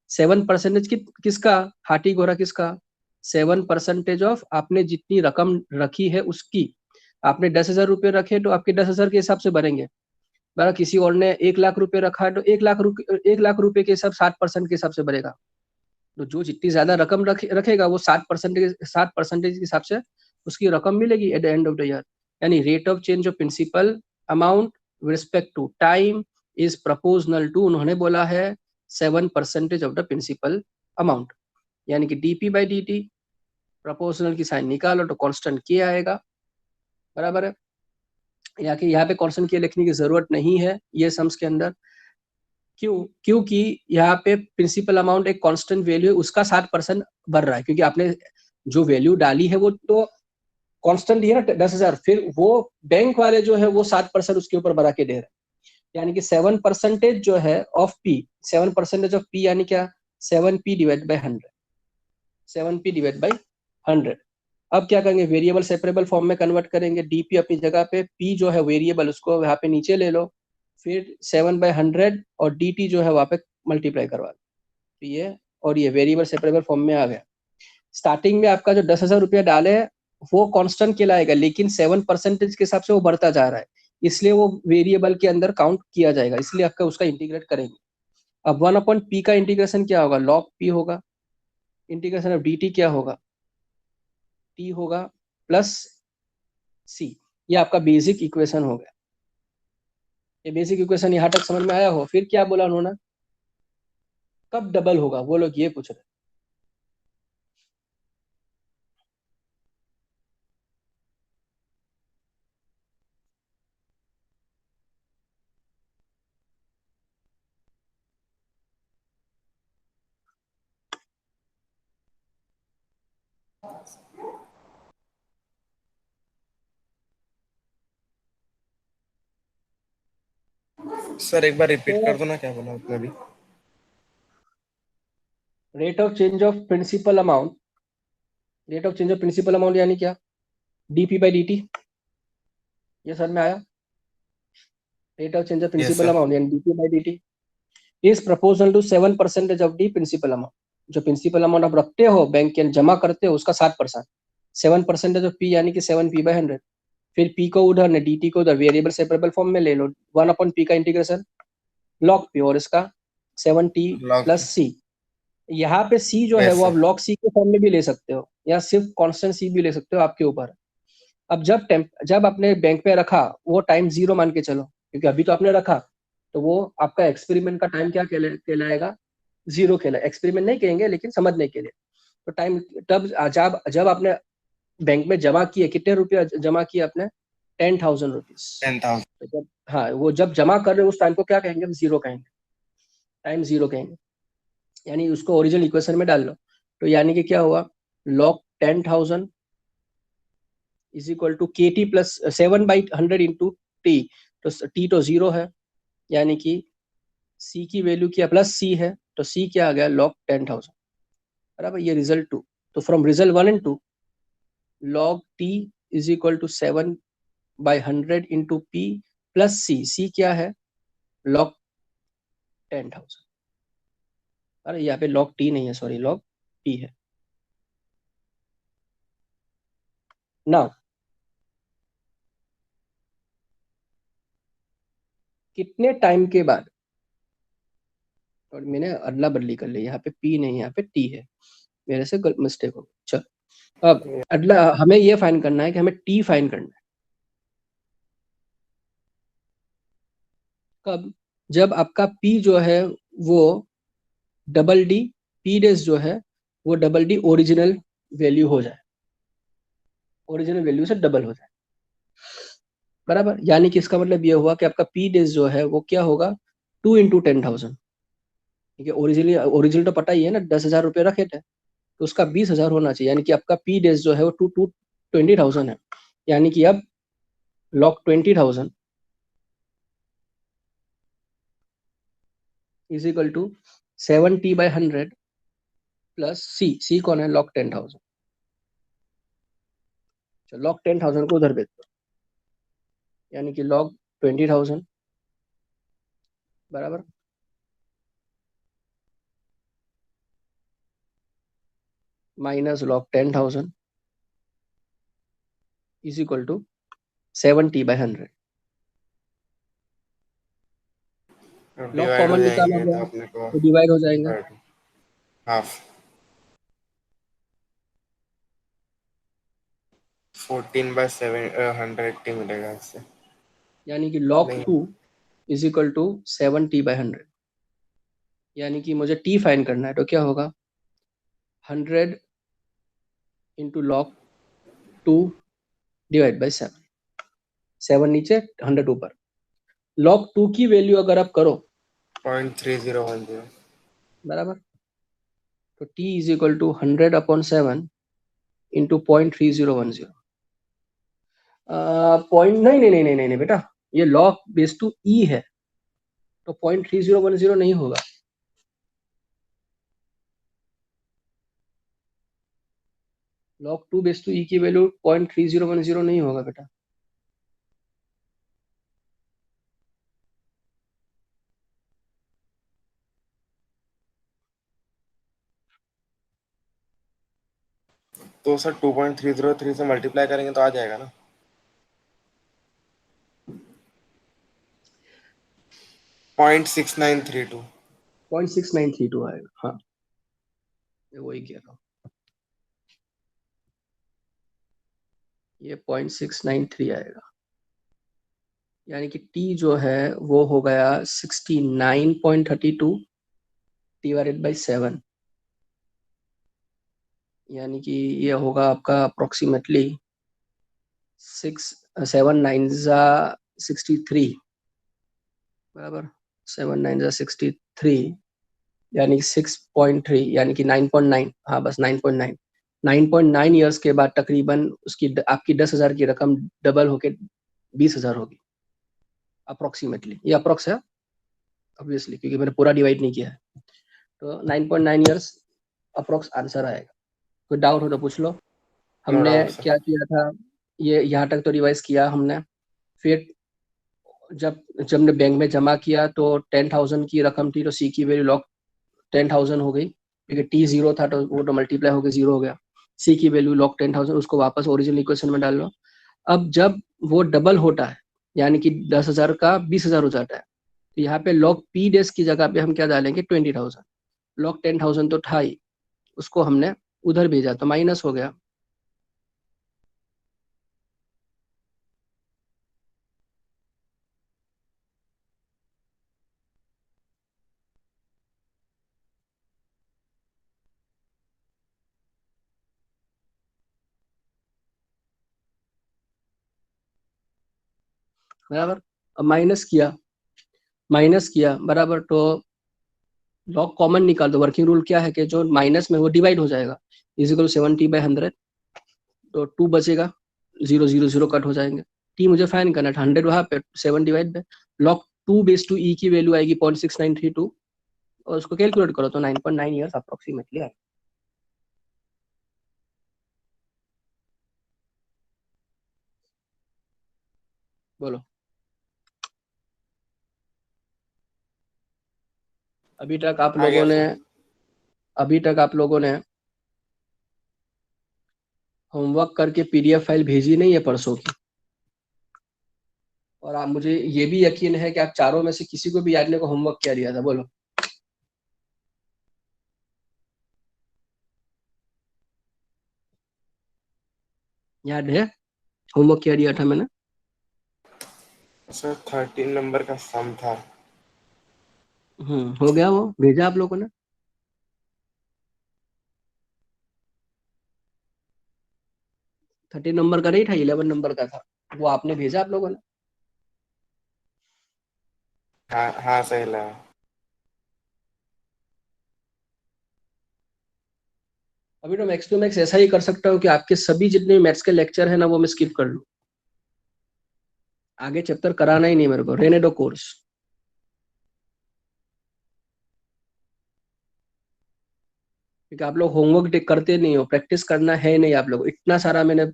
7% किसका? हाथी घोड़ा किसका? 7% ऑफ आपने जितनी रकम रखी है उसकी। आपने 10,000 रुपये रखे तो आपके 10,000 के हिसाब से भरेंगे। बड़ा किसी और ने 1 लाख रुपए रखा है तो 1 लाख रुपए के हिसाब 60% के हिसाब से भरेगा। तो जो जितनी ज्यादा रकम रखेगा वो 60% के हिसाब से उसकी रकम मिलेगी at the end of the year. यानी rate of change of principal amount respect to time is proportional to, उन्होंने बोला है 7% ऑफ द प्रिंसिपल अमाउंट। यानी कि d p by d t, proportional की साइन निकालो तो कांस्टेंट के आएगा। बराबर है। यहाँ पे कांस्टेंट के लिखने की जरूरत नहीं है ये सम्स के अंदर। क्यों? क्योंकि यहाँ पे प्रिंसिपल अमाउंट एक कांस्टेंट वैल्यू है, उसका 60% बढ़ रहा है, क्योंकि आपने जो वैल्यू डाली है वो तो कांस्टेंट ही है ना, 10,000। फिर वो बैंक वाले जो है वो 60% उसके ऊपर बढ़ा के दे रहे हैं। यानी कि 7% जो है ऑफ पी, 7% ऑफ पी यानी क्या? 7p divide by 100। 7p divide by 100। अब क्या करेंगे? वेरिएबल सेपरेबल फॉर्म में कन्वर्ट करेंगे। डीपी अपनी जगह पे, पी जो है वेरिएबल उसको यहाँ पे नीचे ले लो, फिर 7/100 और dt जो है वहां पे मल्टीप्लाई करवा लो। तो ये और ये वेरिएबल सेपरेबल फॉर्म में आ गया। स्टार्टिंग में आपका जो 10,000 रुपया डाले है वो कांस्टेंट कहलाएगा, लेकिन 7% के हिसाब से वो बढ़ता जा रहा है, इसलिए वो वेरिएबल के अंदर काउंट किया जाएगा, इसलिए आपका उसका इंटीग्रेट करेंगे। अब 1/p का इंटीग्रेशन क्या होगा? log p होगा। इंटीग्रेशन ऑफ dt क्या होगा? t होगा प्लस c। ये आपका बेसिक इक्वेशन हो गया। ये बेसिक इक्वेशन यहाँ तक समझ में आया हो? फिर क्या बोला उन्होंने? कब डबल होगा वो लोग ये पूछ रहे हैं। सर एक बार रिपीट तो कर दो ना, क्या बोला आपने अभी? Rate of change of principal amount, rate of change of principal amount यानी क्या? DP by dt। ये समझ में आया? Rate of change of yes principal sir. Amount यानी DP by dt is proportional to 7% of the principal amount. जो principal amount आप रखते हो बैंक के जमा करते हो उसका 60%। 7% ऑफ पी यानी कि 7p/100। फिर पी को उधर ने dt को उधर वेरिएबल सेपरेबल फॉर्म में ले लो, 1/p का इंटीग्रेशन log p और इसका 7t लॉग। Plus c। यहाँ पे c जो है यस वो आप सर। log c के फॉर्म में भी ले सकते हो या सिर्फ कांस्टेंट c भी ले सकते हो, आपके ऊपर। अब जब आपने बैंक पे रखा वो टाइम 0 मान के चलो, क्योंकि अभी तो आपने रखा, तो वो आपका एक्सपेरिमेंट का टाइम क्या कहलाएगा? 0 कहलाएगा। एक्सपेरिमेंट नहीं कहेंगे लेकिन समझने के लिए। तो टाइम तब जब जब आपने बैंक में जमा किए, कितने रुपया जमा किए आपने? 10,000 रुपीज। 10,000। तो जब, हाँ, वो जब जमा कर रहे हो उस टाइम को क्या कहेंगे? हम 0 कहेंगे। टाइम 0 कहेंगे। यानी उसको ओरिजिनल इक्वेशन में डाल लो। तो यानी कि क्या हुआ? log 10,000 इज इक्वल टू के टी प्लस 7/100 इंटू टी। तो टी तो 0 है, यानी कि सी की वैल्यू क्या? प्लस सी है, तो सी क्या आ गया? log 10,000। बराबर। ये रिजल्ट 2। तो from result 1 and 2 log t is equal to 7/100 into P plus C क्या है, log 10,000। अरे यहाँ पे log t नहीं है, सॉरी, log p है। नाउ कितने टाइम के बाद, और मैंने अदला बदली कर ली, यहाँ पे p नहीं, यहाँ पे t है, मेरे से गलत मिस्टेक हो गई। चल अब अदला हमें ये फाइंड करना है कि हमें t फाइंड करना है कब, जब आपका p जो है वो डबल डी p डेज जो है वो डबल डी ओरिजिनल वैल्यू हो जाए, ओरिजिनल वैल्यू से डबल हो जाए, बराबर। यानी कि इसका मतलब ये हुआ कि आपका p डेज जो है वो क्या होगा, 2 इंटू 10,000। ठीक है, ओरिजिनल तो पता ही है ना, 10,000 रुपये रखे थे, तो उसका 20,000 होना चाहिए, यानी कि आपका p डेज जो है वो 20,000 है। यानी कि अब log 20,000 is equal to 7t/100 plus C कौन है, log 10,000। log 10,000 को उधर भेज दो, यानी कि log 20,000 बराबर minus log 10,000 is equal to 7t/100। Log divide हो कॉमन निकाला जाएंगे गया तो अपने को तो डिवाइड हो जाएगा, हाफ 14/780 मिलेगा इससे। यानी कि log नहीं 2 इज इक्वल टू 7t/100। यानी कि मुझे t फाइंड करना है, तो क्या होगा, 100 इंटू log 2 डिवाइड बाई 7, 7 नीचे 100 ऊपर। log 2 की वैल्यू अगर आप करो 0.3010 बराबर, तो t is equal to 100/7 into 0.3010। Point नहीं नहीं नहीं नहीं नहीं नहीं बेटा, ये log बेस टू e है, तो 0.3010 नहीं होगा। log 2 बेस टू e की वैल्यू 0.3010 नहीं होगा बेटा। तो सर 2.303 से मल्टीप्लाई करेंगे तो आ जाएगा ना। 0.6932 0.6932 आएगा, हाँ मैं वही कह रहा हूँ, ये 0.693 आएगा। यानी कि t जो है वो हो गया 69.32 डिवाइडेड बाई 7, यानी कि ये होगा आपका अप्रोक्सीमेटली 7 9 63 बराबर, 7 9 63, यानी कि 6.3, यानी कि 9.9, हाँ बस 9.9, 9.9 ईयर्स के बाद तकरीबन उसकी आपकी 10,000 की रकम डबल होके 20,000 होगी अप्रोक्सीमेटली। ये अप्रोक्स है ऑब्वियसली, क्योंकि मैंने पूरा डिवाइड नहीं किया है, तो 9.9 ईयर्स अप्रोक्स आंसर आएगा। कोई डाउट हो तो पूछ लो। नो हमने डाउट सर। क्या किया था, ये यहाँ तक तो रिवाइज किया हमने, फिर जब जब ने बैंक में जमा किया तो 10,000 की रकम थी, तो सी की वैल्यू log 10,000 हो गई, क्योंकि टी जीरो था तो वो तो मल्टीप्लाई होकर जीरो हो गया। सी की वैल्यू log 10,000, उसको वापस ओरिजिनल इक्वेशन में डाल लो। अब जब वो डबल होता है, यानी कि 10,000 का 20,000 हो जाता है, तो यहाँ पे log p डेज की जगह पे हम क्या डालेंगे, 20,000। log 10,000 तो था ही, उसको हमने उधर भेजा तो माइनस हो गया, बराबर। अब माइनस किया बराबर, तो लॉग कॉमन निकाल दो। वर्किंग रूल क्या है कि जो माइनस में वो डिवाइड हो जाएगा, इज इक्वल 70/100, तो 2 बचेगा, 0 0 0 कट हो जाएंगे। टी मुझे फाइन करना था, 100 वहाँ पे, 7 divide by log 2 base to e की वैल्यू आएगी 0.6932, और उसको कैलकुलेट करो तो 9.9 ईयर्स अप्रोक्सीमेटली आएगा। बोलो। अभी तक आप आ गया लोगों ने सर। अभी तक आप लोगों ने होमवर्क करके पीडीएफ फाइल भेजी नहीं है परसों की। और आप, मुझे ये भी यकीन है कि आप चारों में से किसी को भी याद नहीं को होमवर्क क्या दिया था, बोलो। याद है होमवर्क क्या दिया था मैंने? सर 13 नंबर का सम था। हो गया, वो भेजा आप लोगों ने? 13 नंबर का नहीं था, 11 नंबर का था। वो आपने भेजा आप लोगों ने? हाँ हाँ सही लगा। अभी तो मैक्स टू मैक्स ऐसा ही कर सकता हूँ कि आपके सभी जितने मैथ्स के लेक्चर है ना वो मैं स्किप कर लूँ। आगे चैप्टर कराना ही नहीं मेरे को, रहने दो कोर्स। क्योंकि आप लोग होमवर्क करते नहीं हो, प्रैक्टिस करना है नहीं आप लोग। इतना सारा मैंने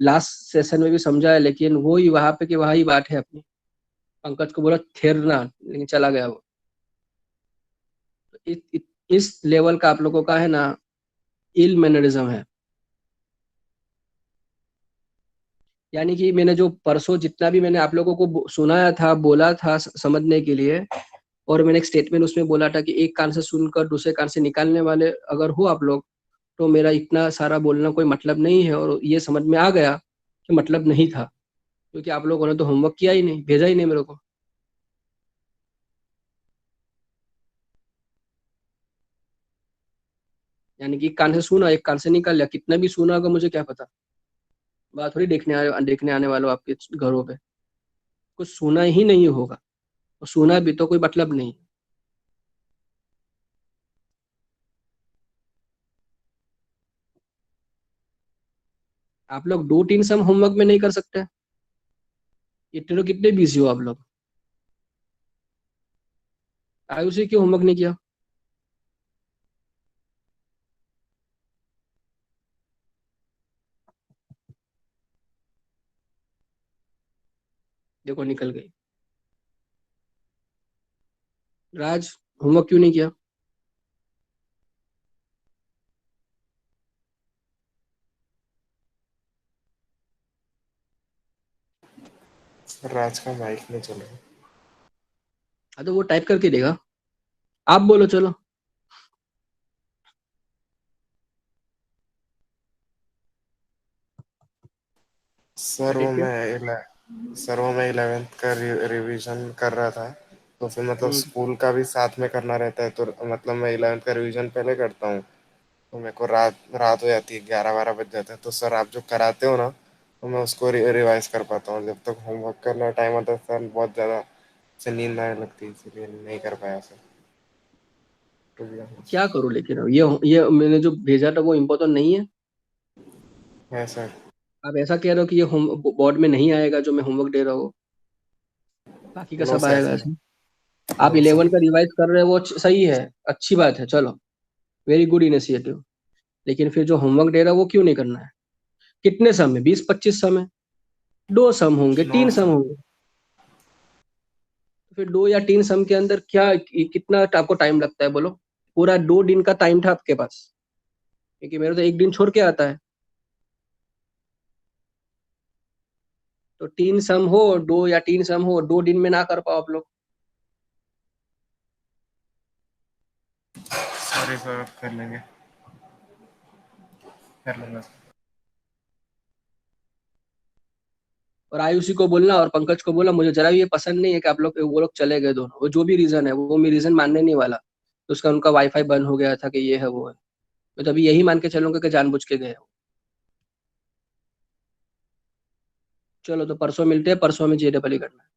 लास्ट सेशन में भी समझा है, लेकिन वो ही वहां पे की वही बात है अपनी। पंकज को बोला ठहरना, लेकिन चला गया वो। इस लेवल का आप लोगों का है ना, इल मैनरिज्म है। यानी कि मैंने जो परसों जितना भी मैंने आप लोगों को सुनाया था, बोला था समझने के लिए, और मैंने एक स्टेटमेंट उसमें बोला था कि एक कान से सुनकर दूसरे कान से निकालने वाले अगर हो आप लोग, तो मेरा इतना सारा बोलना कोई मतलब नहीं है। और ये समझ में आ गया कि मतलब नहीं था, क्योंकि आप लोगों ने तो होमवर्क किया ही नहीं, भेजा ही नहीं मेरे को। यानी कि एक कान से सुना, एक कान से निकाल लिया। कितना भी सुना होगा मुझे क्या पता। बात थोड़ी देखने आने वालों आपके घरों पे। कुछ सुना ही नहीं होगा, और सुना भी तो कोई मतलब नहीं। आप लोग 2-3 सम होमवर्क में नहीं कर सकते? इतने लोग कितने बिजी हो आप लोग? आयुषी क्यों होमवर्क नहीं किया? देखो निकल गई। राज, होमवर्क क्यों नहीं किया? सर राज का माइक नहीं चल रहा। हाँ तो वो टाइप करके देगा। आप बोलो चलो। सर वो आदित्य। सर वो मैं 11th का रिवीजन कर रहा था। तो फिर मतलब हम्म। स्कूल का भी साथ में करना रहता है, तो मतलब मैं 11th का रिवीजन पहले करता हूँ। तो मेरे को रात रात हो जाती है, 11-12 बज जाता है। तो सर आप जो कराते हो ना, तो मैं उसको रिवाइज कर पाता हूँ। जब तक होमवर्क करना टाइम आता है सर बहुत ज़्यादा से नींद आने लगती है, इसलिए नहीं कर पाया सर। To be honest. क्या करूँ लेकिन ये मैंने जो भेजा था वो इम्पोर्टेंट नहीं है? है सर। आप ऐसा कह रहे हो कि ये होम बोर्ड में नहीं आएगा जो मैं होमवर्क दे रहा हूँ, बाकी का नो सब सर। आएगा ऐसे? आप नो सर। 11 का रिवाइज कर रहे हो वो सही है, अच्छी बात है, चलो। Very good initiative. लेकिन फिर जो होमवर्क दे रहा है वो क्यों नहीं करना है? कितने सम है? 20-25 सम है? 2 सम होंगे, नो 3 सम सर। होंगे? तो फिर 2 या 3 सम के अंदर क्या कितना आपको टाइम लगता है, बोलो? पूरा 2 दिन का टाइम था आपके पास, क्योंकि मेरे तो एक दिन छोड़ के आता है। तो 3 सम हो, 2 या 3 सम हो, 2 दिन में ना कर पाओ आप लोग? सॉरी सर, कर लेंगे, कर लूंगा। और आयुषी को बोलना और पंकज को बोला, मुझे जरा भी ये पसंद नहीं है कि आप लोग वो लोग चले गए दोनों। वो जो भी रीजन है वो मैं रीजन मानने नहीं वाला। तो उसका उनका वाईफाई बंद हो गया था कि ये है वो है। मैं तो अभी यही मान के चलूंगा कि जानबूझ के गए हो। चलो तो परसों मिलते हैं, परसों में जेडबल करना है।